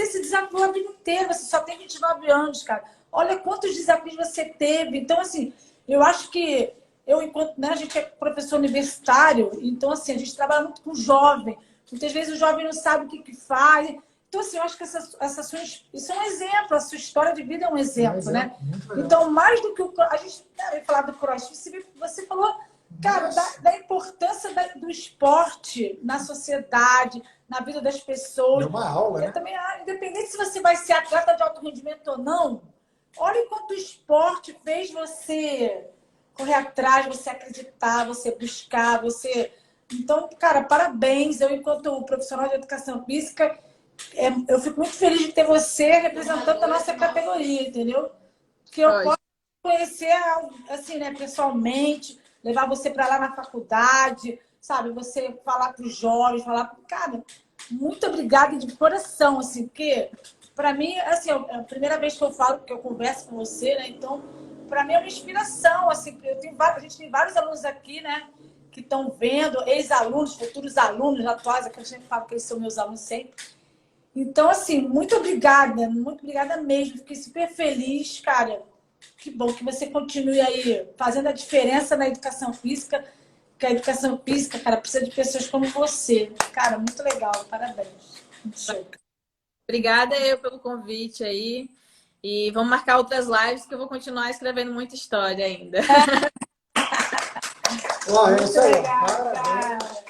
se desafiou a vida inteira, você só tem 29 anos, cara. Olha quantos desafios você teve. Então, assim, eu acho que enquanto a gente é professor universitário, então, assim, a gente trabalha muito com jovem. Muitas vezes o jovem não sabe o que faz. Então, assim, eu acho que isso é um exemplo, a sua história de vida é um exemplo, né? Então, mais do que a gente vai falar do CrossFit, você falou, cara, da importância do esporte na sociedade, na vida das pessoas. É uma aula, né? Eu também, independente se você vai ser atleta de alto rendimento ou não, olha quanto o esporte fez você correr atrás, você acreditar, você buscar, você... Então, cara, parabéns. Eu, enquanto profissional de educação física, eu fico muito feliz de ter você representando a nossa categoria, entendeu? Que eu posso conhecer, assim, né, pessoalmente, levar você para lá na faculdade, sabe? Você falar para os jovens, Cara, muito obrigada de coração, assim, porque para mim, assim, é a primeira vez que eu falo, que eu converso com você, né? Então, para mim é uma inspiração, assim, a gente tem vários alunos aqui, né? Que estão vendo, ex-alunos, futuros alunos, atuais, que eu sempre falo que eles são meus alunos sempre. Então, assim, muito obrigada mesmo. Fiquei super feliz, cara. Que bom que você continue aí fazendo a diferença na educação física, porque a educação física, cara, precisa de pessoas como você. Cara, muito legal, parabéns. Muito show. Obrigada eu pelo convite aí. E vamos marcar outras lives que eu vou continuar escrevendo muita história ainda. É isso aí. Parabéns.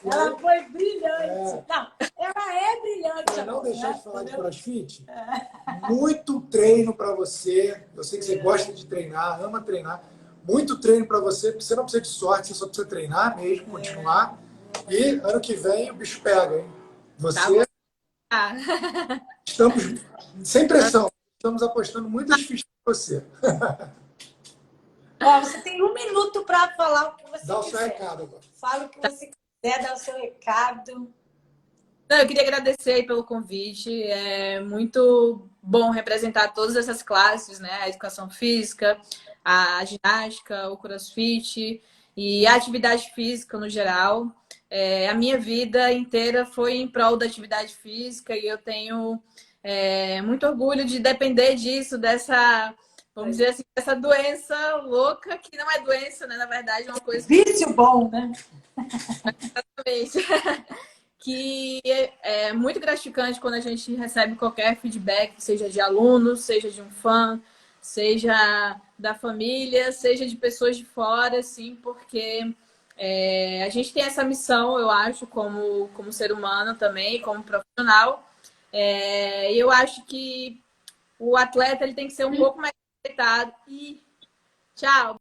Ela foi brilhante. Não, ela é brilhante. Para não deixar de falar de CrossFit, muito treino para você. Eu sei que você gosta de treinar, ama treinar. Muito treino para você. Você não precisa de sorte, você só precisa treinar mesmo, continuar. E ano que vem o bicho pega, hein? Você... Tá. Estamos sem pressão. Estamos apostando muitas fichas para você. Você tem 1 minuto para falar o que você quiser. Dá o seu recado agora. Fala o que você quiser, dá o seu recado. Não, eu queria agradecer aí pelo convite. É muito bom representar todas essas classes, né? A educação física, a ginástica, o CrossFit e a atividade física no geral. A minha vida inteira foi em prol da atividade física e eu tenho muito orgulho de depender disso, vamos dizer assim, essa doença louca, que não é doença, né? Na verdade, é uma coisa Vício bom, né? que é muito gratificante quando a gente recebe qualquer feedback, seja de aluno, seja de um fã, seja da família, seja de pessoas de fora, assim, porque a gente tem essa missão, eu acho, como ser humano também, como profissional. E eu acho que o atleta ele tem que ser um pouco mais respeitado. E tchau!